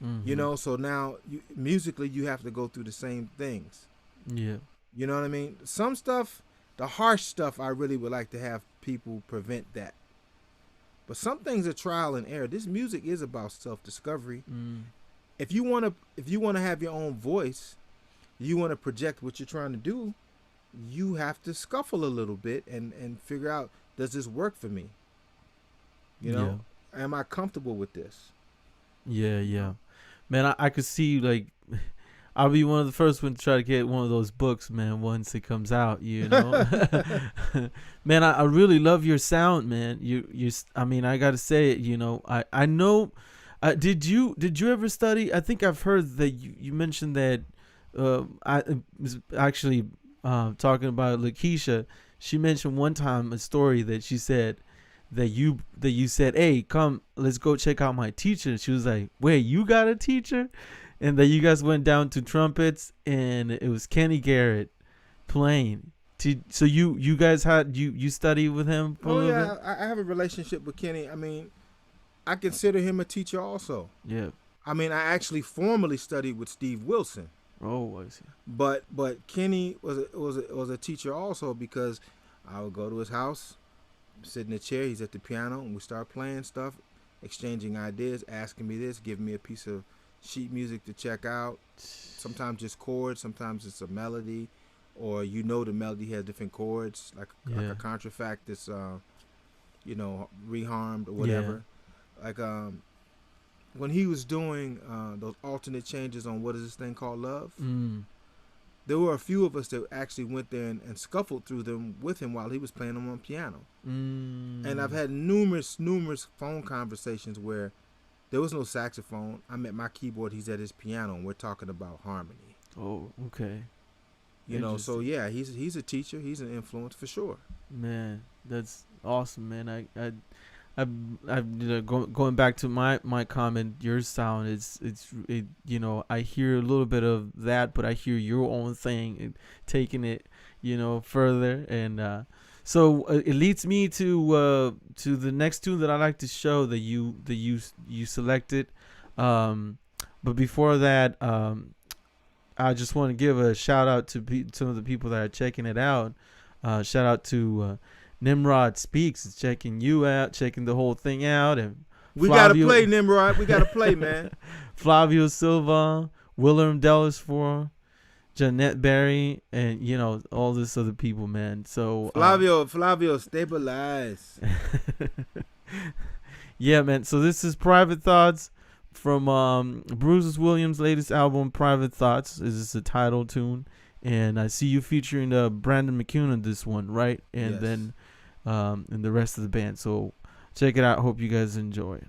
Mhm. So now musically you have to go through the same things. Yeah. You know what I mean? Some stuff, the harsh stuff, I really would like to have people prevent that. But some things are trial and error. This music is about self-discovery. Mm. If you want to have your own voice, you want to project what you're trying to do, you have to scuffle a little bit and figure out, does this work for me? Am I comfortable with this? Yeah. Man, I could see, like, I'll be one of the first one to try to get one of those books, man, once it comes out, Man, I really love your sound, man. I mean, I got to say it, I know. Did you ever study? I think I've heard that you mentioned that. I was actually talking about Lakeisha. She mentioned one time a story that she said that you said, "Hey, come, let's go check out my teacher." She was like, "Wait, you got a teacher?" And that you guys went down to trumpets, and it was Kenny Garrett playing. So you guys you studied with him for a little bit? I have a relationship with Kenny. I mean, I consider him a teacher also. Yeah. I mean, I actually formally studied with Steve Wilson. Oh, I see. But Kenny was a teacher also, because I would go to his house, sit in a chair, he's at the piano, and we start playing stuff, exchanging ideas, asking me this, giving me a piece of sheet music to check out. Sometimes just chords, sometimes it's a melody, or the melody has different chords, like a contrafact that's reharmed or whatever. Yeah. Like when he was doing those alternate changes on What Is This Thing Called Love, there were a few of us that actually went there and scuffled through them with him while he was playing them on piano. And I've had numerous phone conversations where there was no saxophone. I'm at my keyboard, he's at his piano, and we're talking about harmony. Oh, okay. So yeah, he's a teacher. He's an influence for sure. Man, that's awesome, man. Going back to my comment, your sound I hear a little bit of that, but I hear your own thing and taking it further, and so it leads me to the next tune that I like to show that you selected, but before that, I just want to give a shout out to some of the people that are checking it out. Shout out to Nimrod Speaks, checking you out, checking the whole thing out, and We got to play, Nimrod. We got to play, man. Flavio Silva, Willem Dellisfor, Jeanette Barry, and all this other people, man. So Flavio, stabilize. Yeah, man. So this is Private Thoughts from Bruce Williams' latest album, Private Thoughts. This is a title tune, and I see you featuring Brandon McCune on this one, right? And yes. Then and the rest of the band. So check it out. Hope you guys enjoy.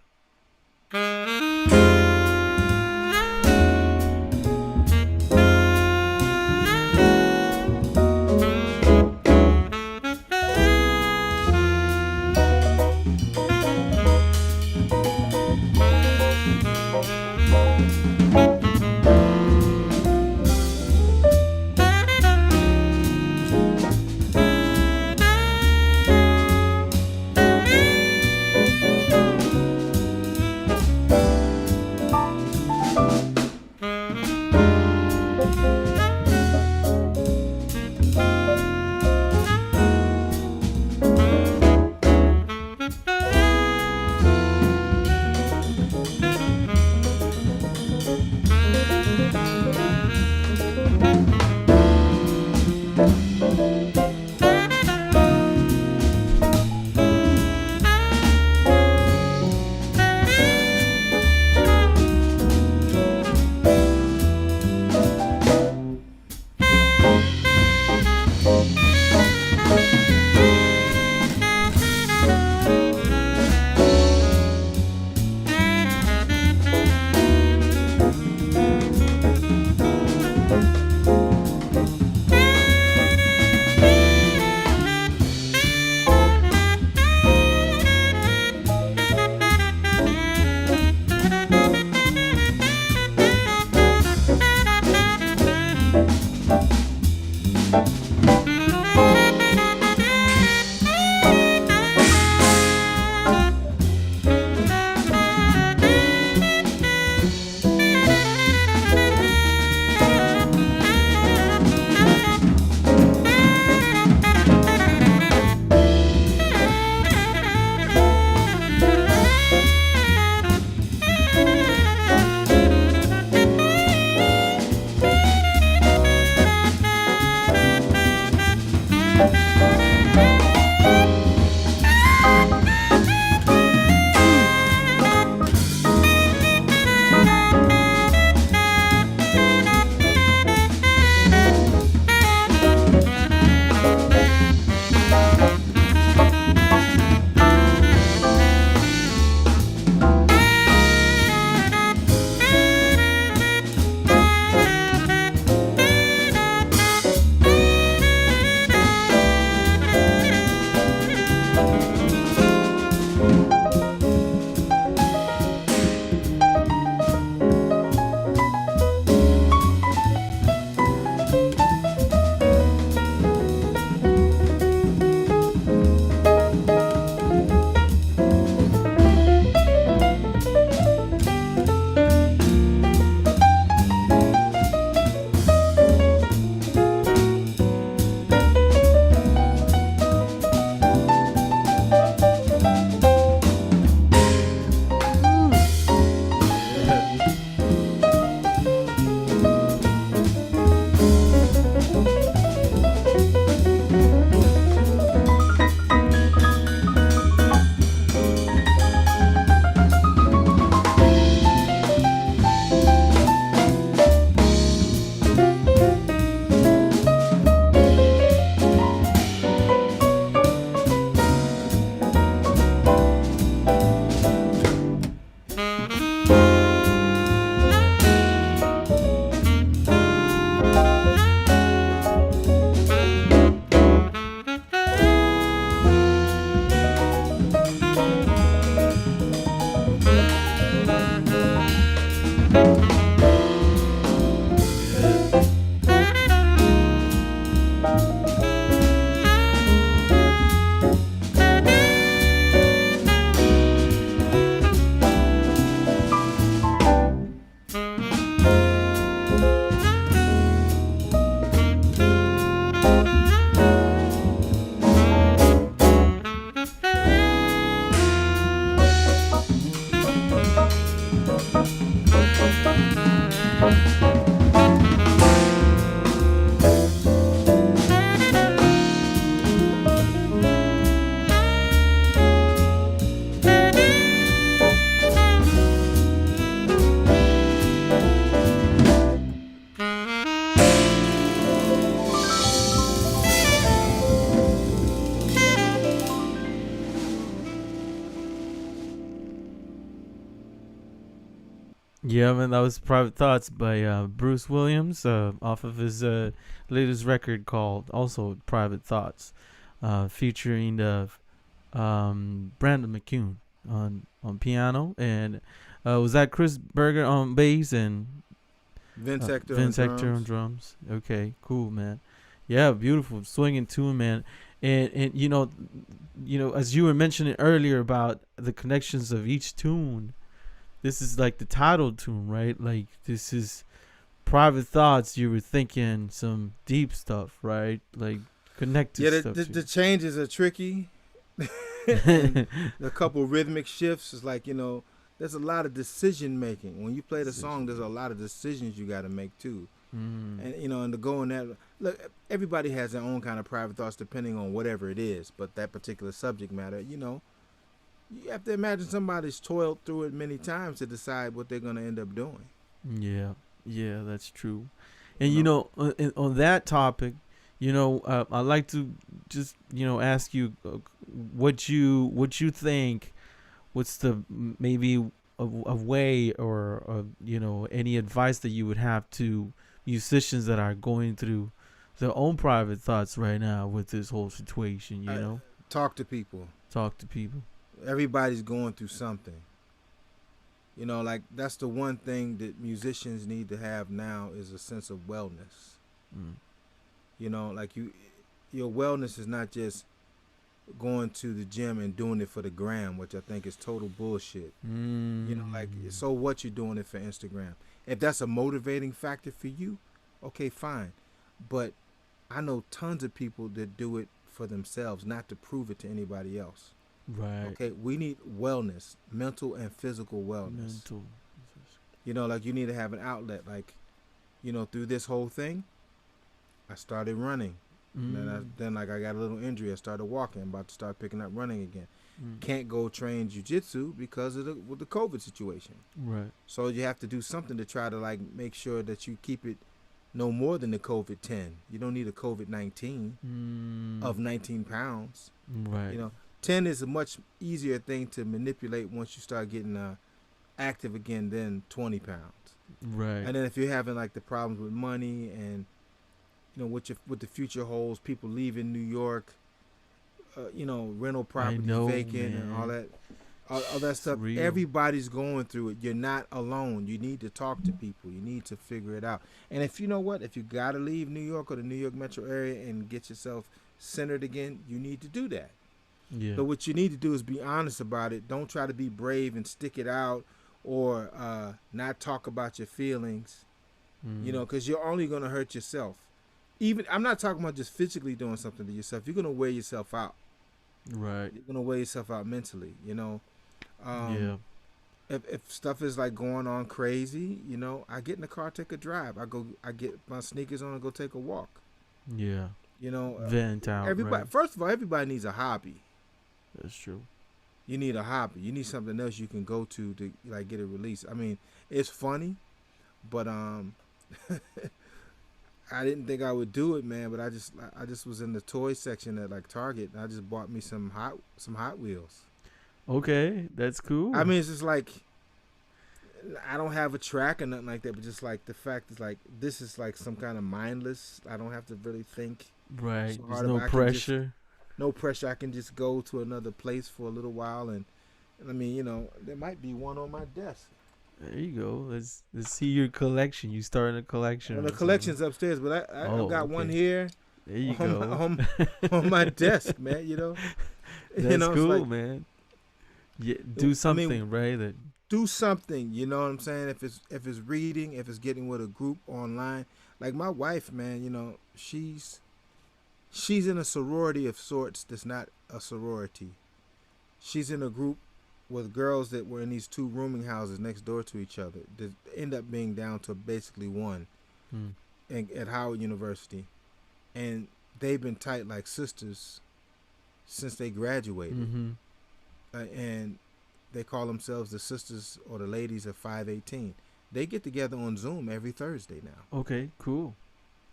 Yeah, man, that was Private Thoughts by Bruce Williams off of his latest record called also Private Thoughts, featuring Brandon McCune on piano, and was that Chris Berger on bass and Vince Hector on drums? Okay, cool, man. Yeah, beautiful swinging tune, man. And as you were mentioning earlier about the connections of each tune, this is like the title tune, right? Like this is Private Thoughts. You were thinking some deep stuff, right? Like connected stuff. Yeah, the changes are tricky. A couple rhythmic shifts is like, there's a lot of decision making. When you play the song, there's a lot of decisions you got to make too. And and to go in that, look, everybody has their own kind of private thoughts depending on whatever it is. But that particular subject matter, you have to imagine somebody's toiled through it many times to decide what they're going to end up doing. Yeah, that's true. And on that topic, I'd like to just ask you what you think. What's the maybe a way or any advice that you would have to musicians that are going through their own private thoughts right now with this whole situation? Talk to people. Everybody's going through something. Like that's the one thing that musicians need to have now is a sense of wellness. Like your wellness is not just going to the gym and doing it for the gram, which I think is total bullshit. Like, so what, you're doing it for Instagram? If that's a motivating factor for you, okay, fine. But I know tons of people that do it for themselves, not to prove it to anybody else. Right. Okay, we need wellness, mental and physical wellness. Like you need to have an outlet. Like, through this whole thing, I started running. Then I got a little injury. I started walking. I'm about to start picking up running again. Can't go train jiu-jitsu because of the COVID situation. Right. So you have to do something to try to like make sure that you keep it no more than the COVID-10. You don't need a COVID-19 of 19 pounds. Right. 10 is a much easier thing to manipulate once you start getting active again than 20 pounds. Right. And then if you're having like the problems with money and what the future holds, people leaving New York, rental property vacant, man. And all that stuff. Everybody's going through it. You're not alone. You need to talk to people. You need to figure it out. And if if you got to leave New York or the New York metro area and get yourself centered again, you need to do that. Yeah. So what you need to do is be honest about it. Don't try to be brave and stick it out or not talk about your feelings, because you're only going to hurt yourself. Even I'm not talking about just physically doing something to yourself. You're going to wear yourself out. Right. You're going to wear yourself out mentally, Yeah. If stuff is like going on crazy, I get in the car, take a drive. I get my sneakers on and go take a walk. Yeah. Vent out. Everybody, right. First of all, everybody needs a hobby. That's true. You need a hobby. You need something else you can go to like get a release. I mean, it's funny, but I didn't think I would do it, man. But I just was in the toy section at like Target, and I just bought me some Hot Wheels. Okay, that's cool. I mean, it's just like I don't have a track or nothing like that, but just like the fact is like this is like some kind of mindless. I don't have to really think. Right. So there's no pressure. No pressure. I can just go to another place for a little while, and I mean, there might be one on my desk. There you go. Let's see your collection. You starting a collection. Well, the collection's upstairs, but I've got one here. There you go. On my desk, man. That's cool, like, man. Yeah, do something, right? Do something. You know what I'm saying? If it's reading, if it's getting with a group online, like my wife, man. She's in a sorority of sorts. That's not a sorority. She's in a group with girls that were in these two rooming houses next door to each other that end up being down to basically one at Howard University. And they've been tight like sisters since they graduated. Mm-hmm. And they call themselves the Sisters or the Ladies of 518. They get together on Zoom every Thursday now. Okay, cool.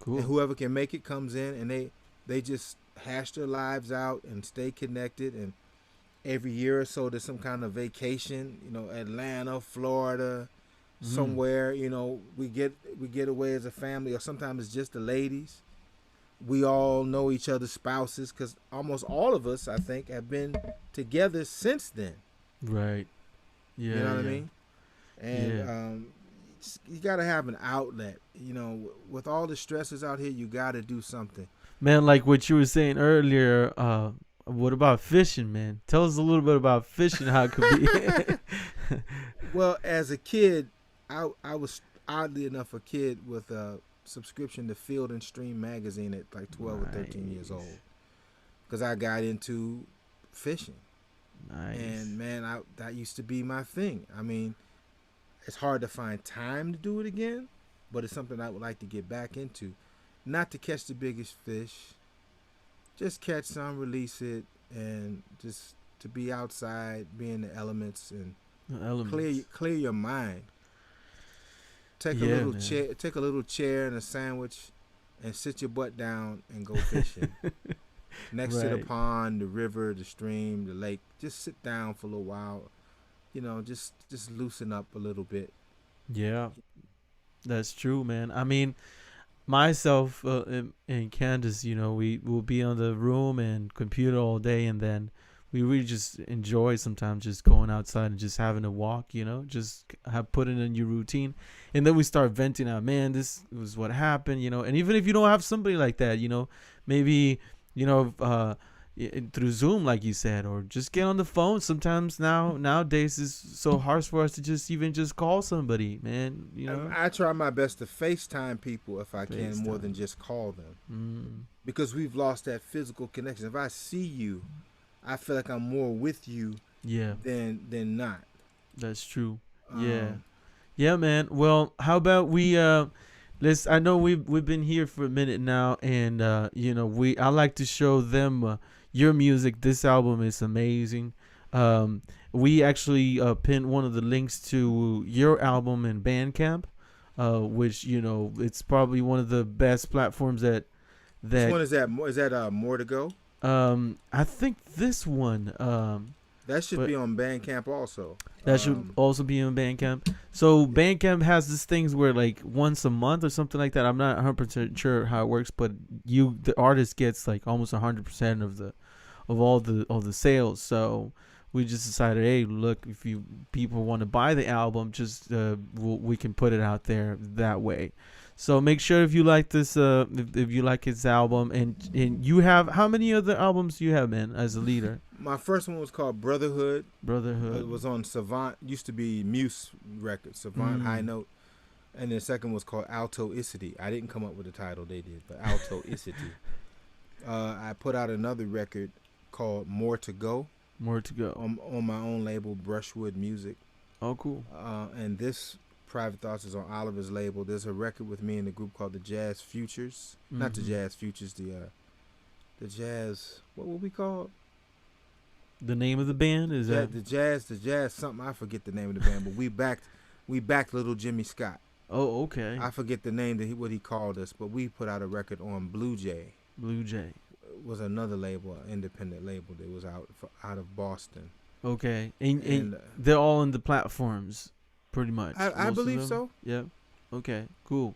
And whoever can make it comes in, and they just hash their lives out and stay connected. And every year or so, there's some kind of vacation, Atlanta, Florida, somewhere. We get away as a family, or sometimes it's just the ladies. We all know each other's spouses because almost all of us, I think, have been together since then. Right. Yeah. You know what I mean? And you got to have an outlet. With all the stresses out here, you got to do something. Man, like what you were saying earlier, what about fishing, man? Tell us a little bit about fishing, how it could be. Well, as a kid, I was oddly enough a kid with a subscription to Field and Stream magazine at like 12 or 13 years old, because I got into fishing. Nice. And man, that used to be my thing. I mean, it's hard to find time to do it again, but it's something I would like to get back into. Not to catch the biggest fish, just catch some, release it, and just to be outside, be in the elements, and clear your mind. Take a little chair and a sandwich, and sit your butt down and go fishing. Next to the pond, the river, the stream, the lake. Just sit down for a little while. Just loosen up a little bit. Yeah, that's true, man. I mean, myself and Candace, we will be on the room and computer all day, and then we really just enjoy sometimes just going outside and just having a walk, just put it in your routine. And then we start venting out, man, this was what happened, and even if you don't have somebody like that, maybe, through Zoom, like you said, or just get on the phone. Sometimes nowadays it's so harsh for us to just call somebody, man. I try my best to FaceTime people if I can, more than just call them, because we've lost that physical connection. If I see you, I feel like I'm more with you, than not. That's true. Yeah, man. Well, how about we I know we've been here for a minute now, and I like to show them your music. This album is amazing. We actually pinned one of the links to your album in Bandcamp, which it's probably one of the best platforms that. Which one is that? Is that More to Go? I think this one. That should be on Bandcamp also. That should also be on Bandcamp. So Bandcamp has these things where like once a month or something like that. I'm not 100% sure how it works, but the artist gets like almost 100% of all the sales. So we just decided, hey, look, if people want to buy the album, just we can put it out there that way. So make sure if you like this, if you like his album, and you have, how many other albums do you have, man, as a leader? My first one was called Brotherhood. It was on Savant, used to be Muse Records, Savant High Note. And the second was called Altoicity. I didn't come up with the title, they did, but Altoicity. I put out another record called More to Go. More to Go. On my own label, Brushwood Music. Oh, cool. And this Private Thoughts is on Oliver's label. There's a record with me in the group called the Jazz Futures. Not the Jazz Futures, the Jazz, what would we call it? The name of the band is that the jazz something. I forget the name of the band, but we backed little Jimmy Scott. Oh, okay. I forget the name what he called us, but we put out a record on Blue Jay. Blue Jay was another label, an independent label that was out of Boston. Okay, and they're all in the platforms, pretty much. I believe so. Yeah. Okay. Cool.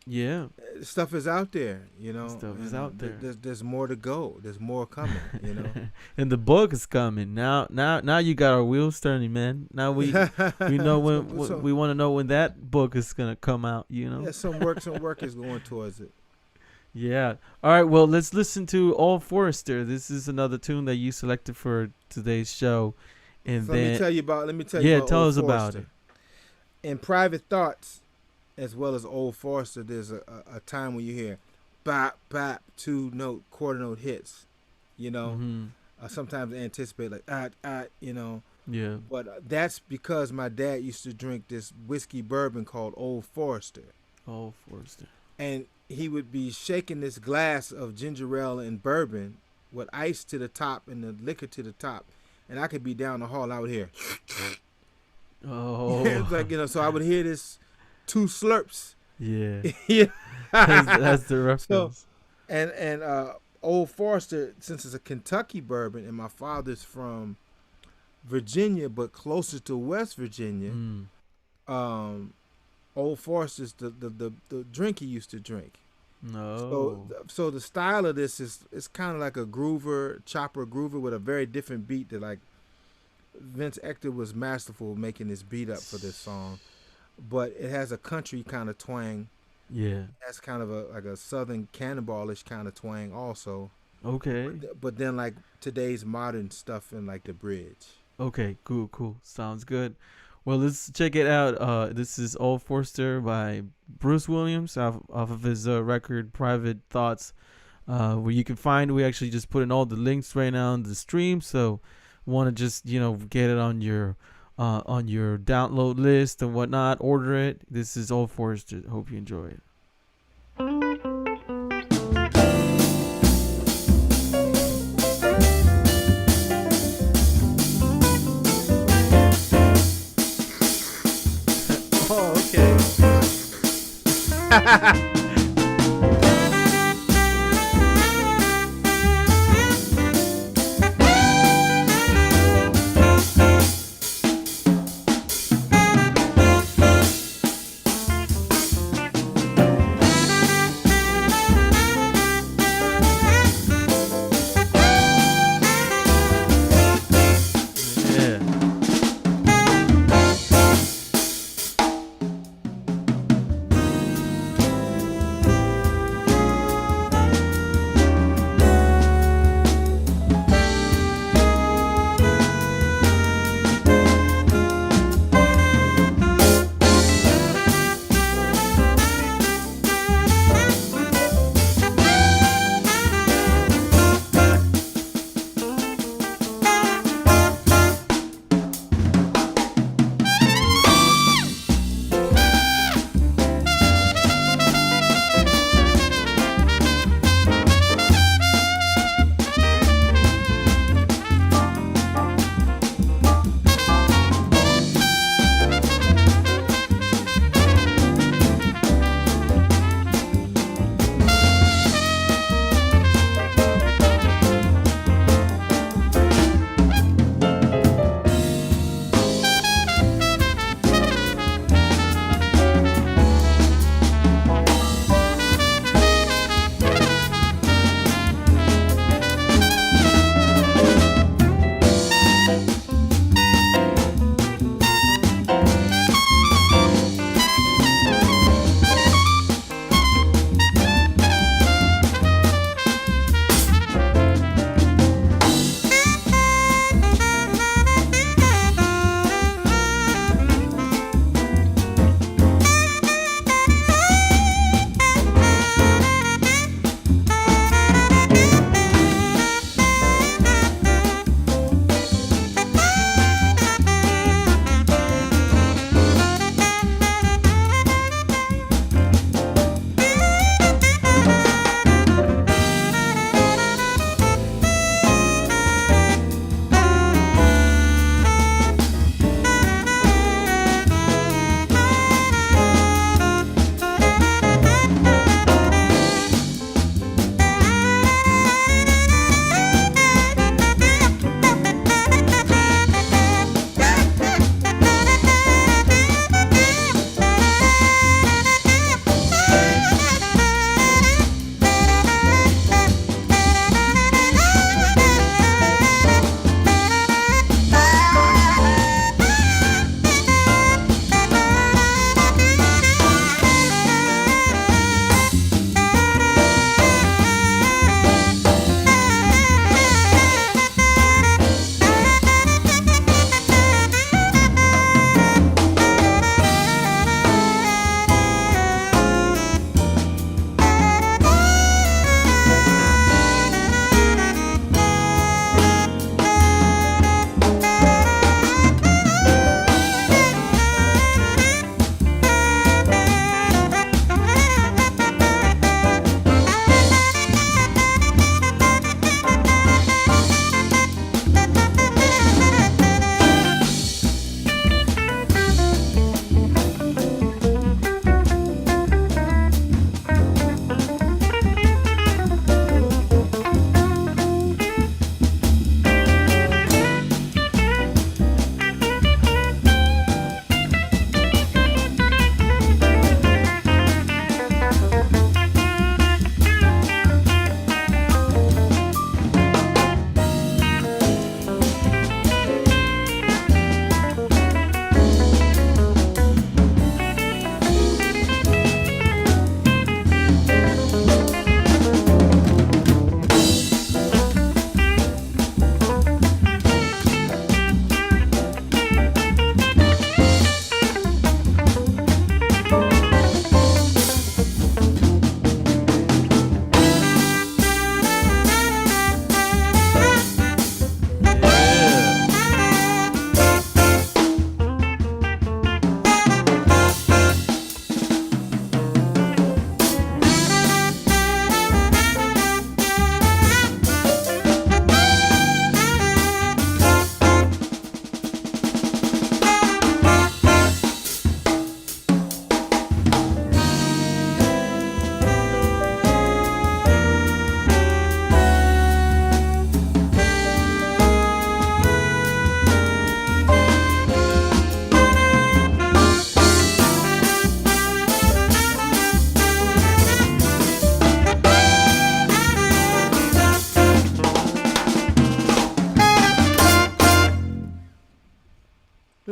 Yeah. Stuff is out there, Stuff is out there. There's more to go. There's more coming, And the book is coming. Now you got our wheels turning, man. Now we know when we want to know when that book is gonna come out. Yeah, some work is going towards it. Yeah. All right. Well, let's listen to Old Forester. This is another tune that you selected for today's show. And so let me tell you about. Yeah, tell us about it. In Private Thoughts, as well as Old Forester, there's a time when you hear bop, bop, 2-note, quarter note hits, sometimes they anticipate like, Yeah. But that's because my dad used to drink this whiskey bourbon called Old Forester. Old Forester. And he would be shaking this glass of ginger ale and bourbon with ice to the top and the liquor to the top. And I could be down the hall and I would hear. Oh. It's like, so I would hear this 2 slurps. Yeah. Yeah. That's the reference. So, and Old Forester, since it's a Kentucky bourbon, and my father's from Virginia, but closer to West Virginia. Um, Old Forester's the drink he used to drink. No. So the style of this is kind of like a chopper groover with a very different beat that like Vince Ector was masterful making this beat up for this song, but it has a country kind of twang. Yeah. That's kind of like a southern cannonballish kind of twang also. Okay. But then like today's modern stuff in like the bridge. Okay, cool. Sounds good. Well, let's check it out. This is Old Forester by Bruce Williams off of his record Private Thoughts, where you can find. We actually just put in all the links right now on the stream, so want to just get it on your download list and whatnot. Order it. This is Old Forester. Hope you enjoy it.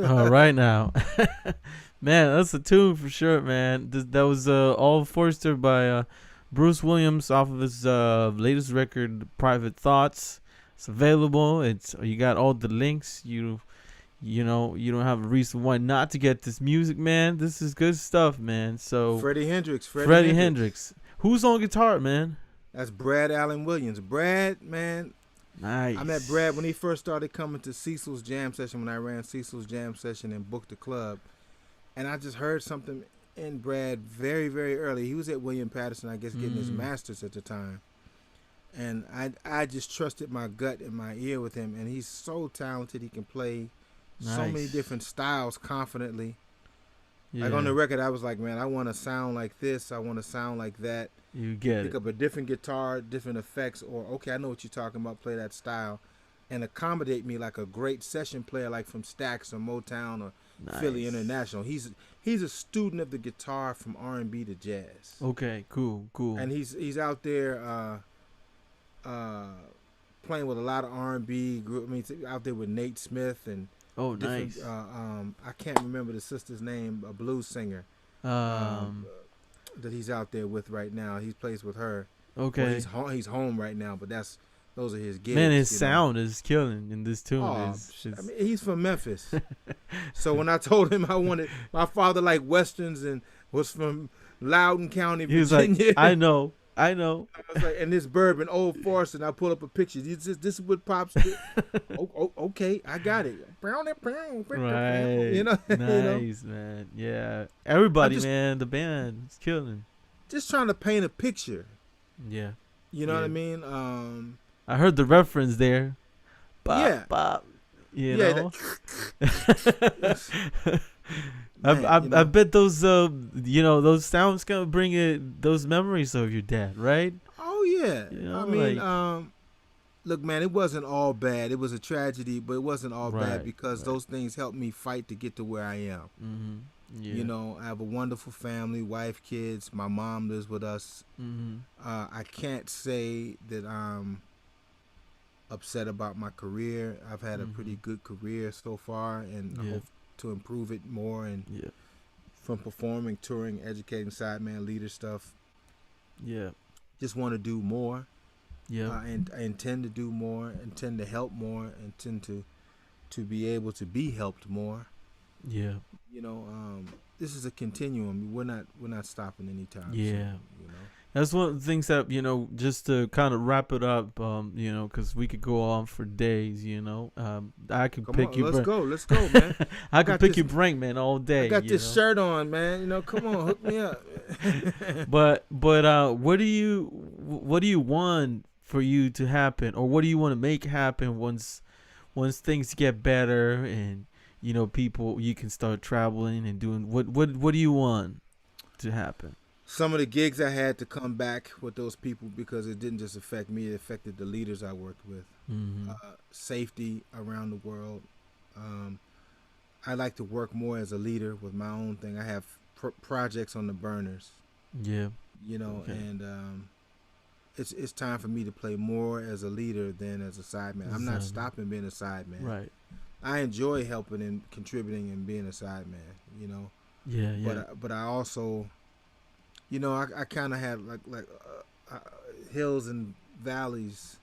All right now. Man, that's a tune for sure, man. That was all fostered by Bruce Williams off of his latest record, Private Thoughts. It's available. You got all the links. You know, you don't have a reason why not to get this music, man. This is good stuff, man. So Freddie Hendrix. Freddie Hendrix. Who's on guitar, man? That's Brad Allen Williams. Brad, man. Nice. I met Brad when he first started coming to Cecil's Jam Session, when I ran Cecil's Jam Session and booked the club. And I just heard something in Brad very, very early. He was at William Patterson, I guess, getting his master's at the time. And I just trusted my gut and my ear with him. And he's so talented. He can play so many different styles confidently. Yeah. Like on the record, I was like, man, I want to sound like this. I want to sound like that. You get Pick up a different guitar, different effects, or, okay, I know what you're talking about, play that style. And accommodate me like a great session player, like from Stax or Motown or Philly International. He's a student of the guitar from R&B to jazz. Okay, cool. And he's out there playing with a lot of R&B group. I mean, he's out there with Nate Smith and nice. I can't remember the sister's name, a blues singer that he's out there with right now. He plays with her. Okay. Well, he's home right now, but those are his gigs. Man, his sound is killing in this tune. I mean, he's from Memphis. So when I told him I wanted, my father liked Westerns and was from Loudoun County, Virginia. He was like, I know. I was like, and this bourbon, Old Forest, and I pull up a picture. This is what Pops did. Okay, I got it. Right. You know? Nice, man. Yeah. Everybody, man, the band is killing. Just trying to paint a picture. Yeah. You know what I mean? I heard the reference there. Bop, bop. You know? Man, I bet those those sounds gonna bring those memories of your dad, right? Oh yeah. I mean, like, look, man, it wasn't all bad. It was a tragedy, but it wasn't all bad because those things helped me fight to get to where I am. Mm-hmm. Yeah. You know, I have a wonderful family, wife, kids. My mom lives with us. Mm-hmm. I can't say that I'm upset about my career. I've had a pretty good career so far, and I hope to improve it more, and from performing, touring, educating, sideman, leader stuff. Yeah. Just want to do more. Yeah. And I intend to do more, intend to help more, intend to be able to be helped more. Yeah. You know, this is a continuum. We're not stopping anytime soon, you know. That's one of the things that, just to kind of wrap it up, because we could go on for days, I could pick you. Let's go, man. I could pick your brain, man, all day. I got this shirt on, man. Come on, hook me up. But what do you want for you to happen, or what do you want to make happen once things get better and people, you can start traveling and doing what do you want to happen? Some of the gigs I had to come back with those people because it didn't just affect me; it affected the leaders I worked with. Mm-hmm. Safety around the world. I like to work more as a leader with my own thing. I have projects on the burners. Yeah. And it's time for me to play more as a leader than as a sideman. I'm not stopping being a sideman. Right. I enjoy helping and contributing and being a sideman. Yeah. But I also. I kind of had like hills and valleys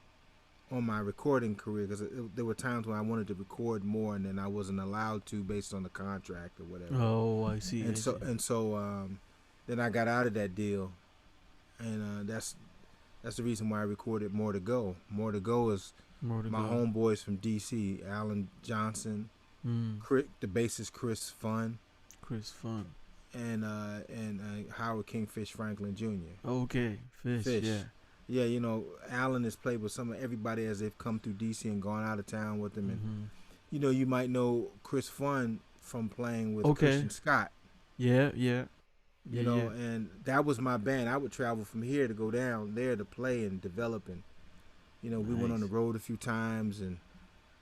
on my recording career because there were times when I wanted to record more and then I wasn't allowed to based on the contract or whatever. Oh, I see. So then I got out of that deal, and that's the reason why I recorded More to Go. More to Go is my homeboys from DC, Alan Johnson, the bassist Chris Fun. And Howard Kingfish Franklin Jr. Okay, Fish. Yeah. Alan has played with everybody as they've come through DC and gone out of town with them. And you might know Chris Fun from playing with Christian Scott. Yeah. And that was my band. I would travel from here to go down there to play and develop, and we went on the road a few times, and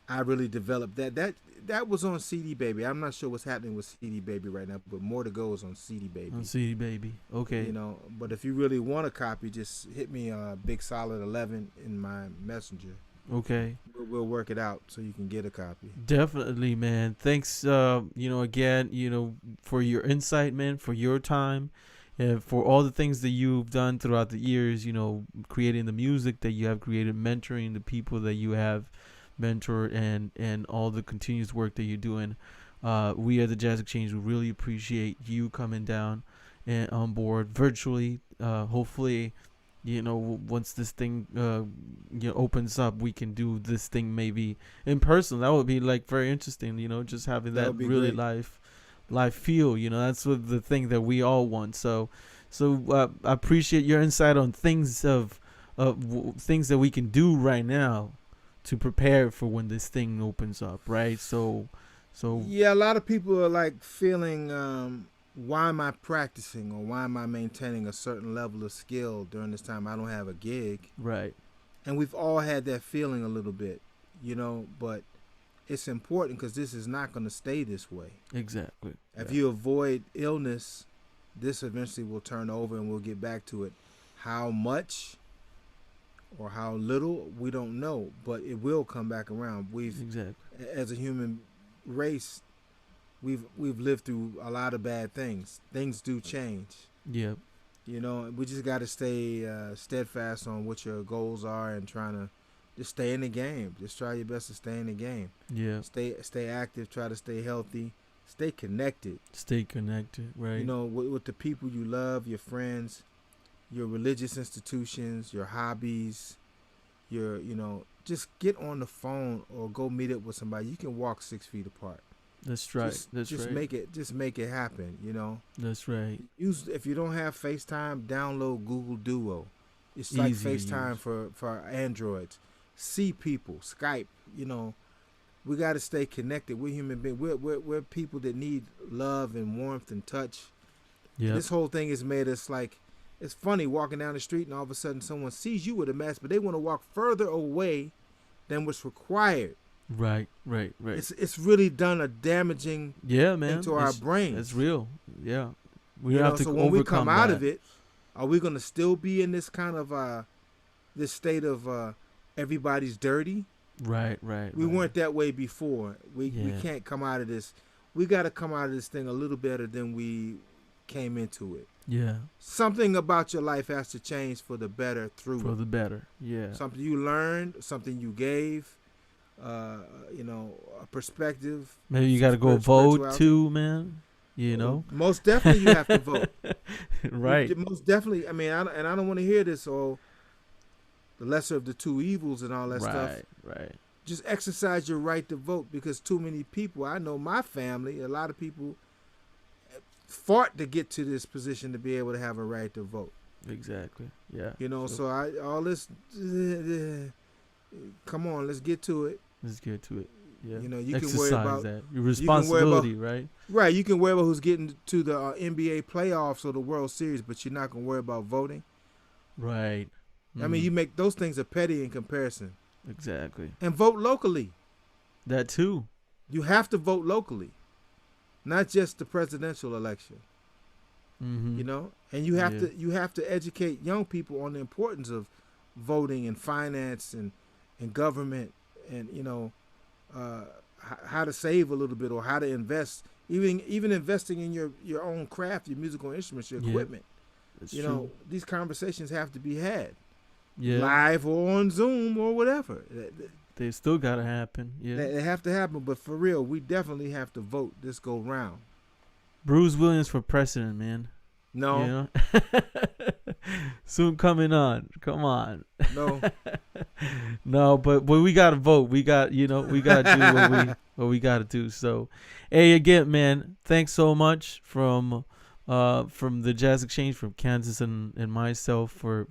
I really developed that. That was on CD Baby. I'm not sure what's happening with CD Baby right now, but More to Go is on CD Baby. On CD Baby, okay. But if you really want a copy, just hit me Big Solid 11 in my messenger. Okay. We'll work it out so you can get a copy. Definitely, man. Thanks, again, for your insight, man, for your time, and for all the things that you've done throughout the years, creating the music that you have created, mentoring the people that you have mentored, and all the continuous work that you're doing. We at the Jazz Exchange, we really appreciate you coming down and on board virtually. Hopefully, once this thing opens up, we can do this thing maybe in person. That would be like very interesting, just having that really live feel. That's what the thing that we all want. So I appreciate your insight on things things that we can do right now to prepare for when this thing opens up, right? So yeah, a lot of people are like feeling, why am I practicing, or why am I maintaining a certain level of skill during this time I don't have a gig? Right. And we've all had that feeling a little bit, but it's important because this is not going to stay this way. Exactly. If you avoid illness, this eventually will turn over and we'll get back to it. How much or how little, we don't know, but it will come back around. As a human race, we've lived through a lot of bad things. Things do change. Yep. We just got to stay steadfast on what your goals are and trying to just stay in the game. Just try your best to stay in the game. Yeah. Stay active. Try to stay healthy. Stay connected. Right. With the people you love, your friends, your religious institutions, your hobbies, just get on the phone or go meet up with somebody. You can walk 6 feet apart. That's right. Just make it happen. That's right. If you don't have FaceTime, download Google Duo. It's Easy like FaceTime for Androids. See people, Skype. We got to stay connected. We're human beings. We're people that need love and warmth and touch. Yeah. This whole thing has made us like, it's funny walking down the street and all of a sudden someone sees you with a mask, but they want to walk further away than what's required. Right. It's really done a damaging thing to our brains. It's real. Yeah. We have to so overcome when we come out that. of it, are we going to still be in this kind of this state of everybody's dirty? Right. We weren't that way before. We can't come out of this. We got to come out of this thing a little better than we came into it. Yeah. Something about your life has to change for the better For the better. Yeah. Something you learned, something you gave, a perspective. Maybe you got to go vote too, man. Most definitely you have to vote. Right. Most definitely. I mean, I don't want to hear this, the lesser of the two evils and all that stuff. Right. Just exercise your right to vote, because too many people, I know my family, a lot of people fought to get to this position to be able to have a right to vote. Exactly. Yeah. So all this, come on, let's get to it. Yeah. You exercise can worry about that. Your responsibility, right? Right. You can worry about who's getting to the NBA playoffs or the World Series, but you're not going to worry about voting. Right. I mean, you make those things are petty in comparison. Exactly. And vote locally. That too. You have to vote locally, not just the presidential election. Mm-hmm. And you have to educate young people on the importance of voting and finance and government, and how to save a little bit, or how to invest, even investing in your own craft, your musical instruments, your equipment. That's true. These conversations have to be had. Yeah. Live or on Zoom or whatever. They still gotta happen. Yeah. They have to happen, but for real, we definitely have to vote this go round. Bruce Williams for president, man. No. Soon coming on. Come on. No. No, but we gotta vote. We gotta do what we gotta do. So, hey, again, man, thanks so much from the Jazz Exchange, from Kansas and myself for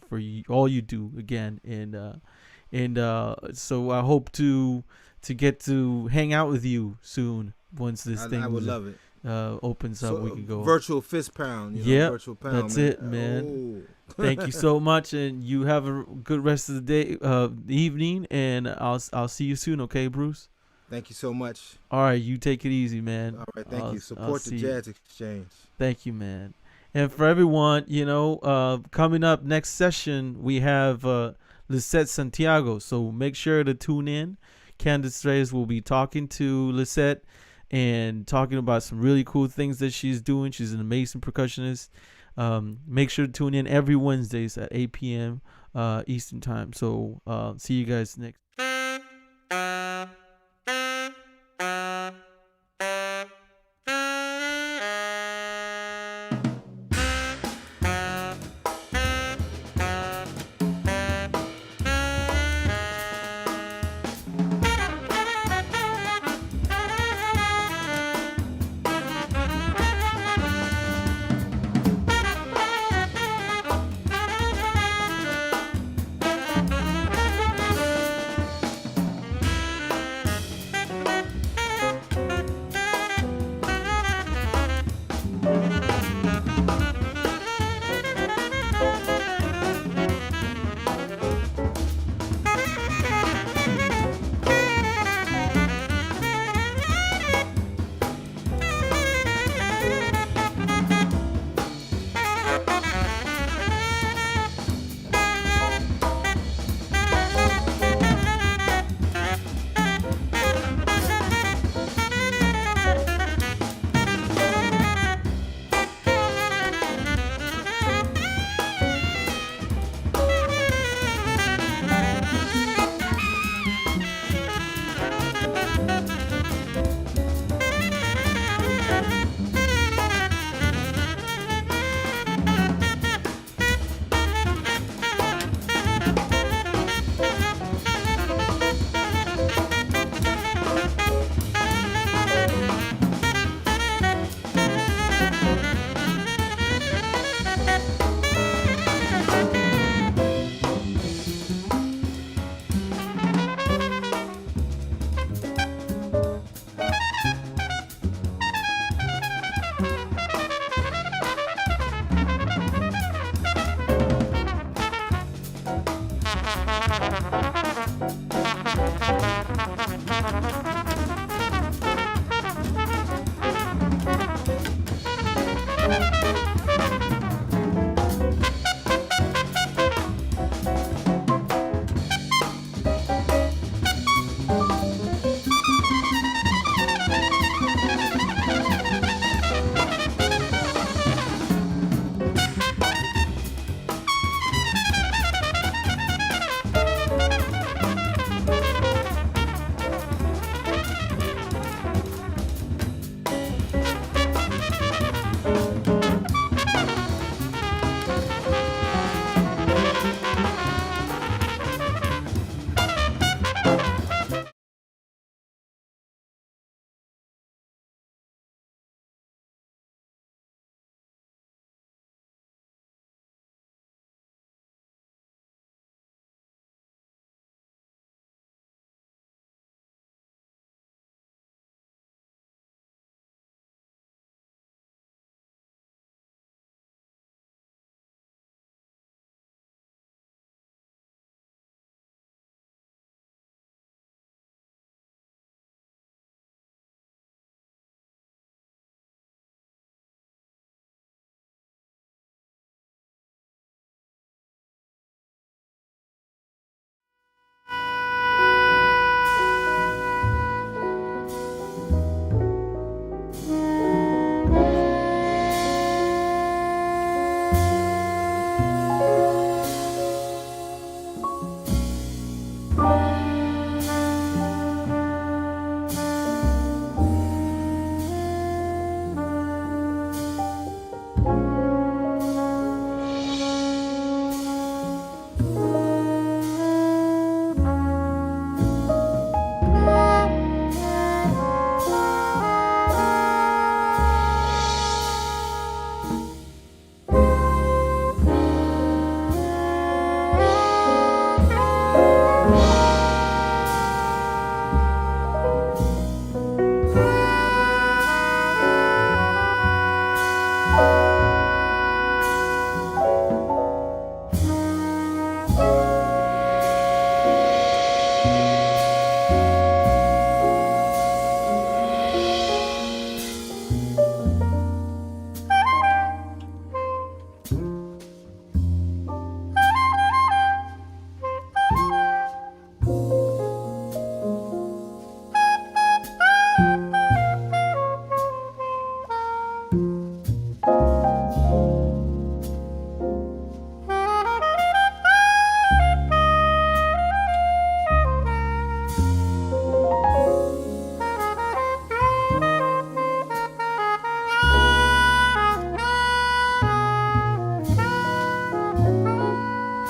all you do again, and so I hope to get to hang out with you soon once this thing. I would love it. Opens up, we can go virtual fist pound. Virtual pound. That's it, man. Thank you so much, and you have a good rest of the day, the evening, and I'll see you soon. Okay, Bruce. Thank you so much. All right, you take it easy, man. All right, thank you. Support the Jazz Exchange. Thank you, man. And for everyone, coming up next session, we have Lisette Santiago. So make sure to tune in. Candace Reyes will be talking to Lisette and talking about some really cool things that she's doing. She's an amazing percussionist. Make sure to tune in every Wednesdays at 8 p.m. Eastern time. So see you guys next.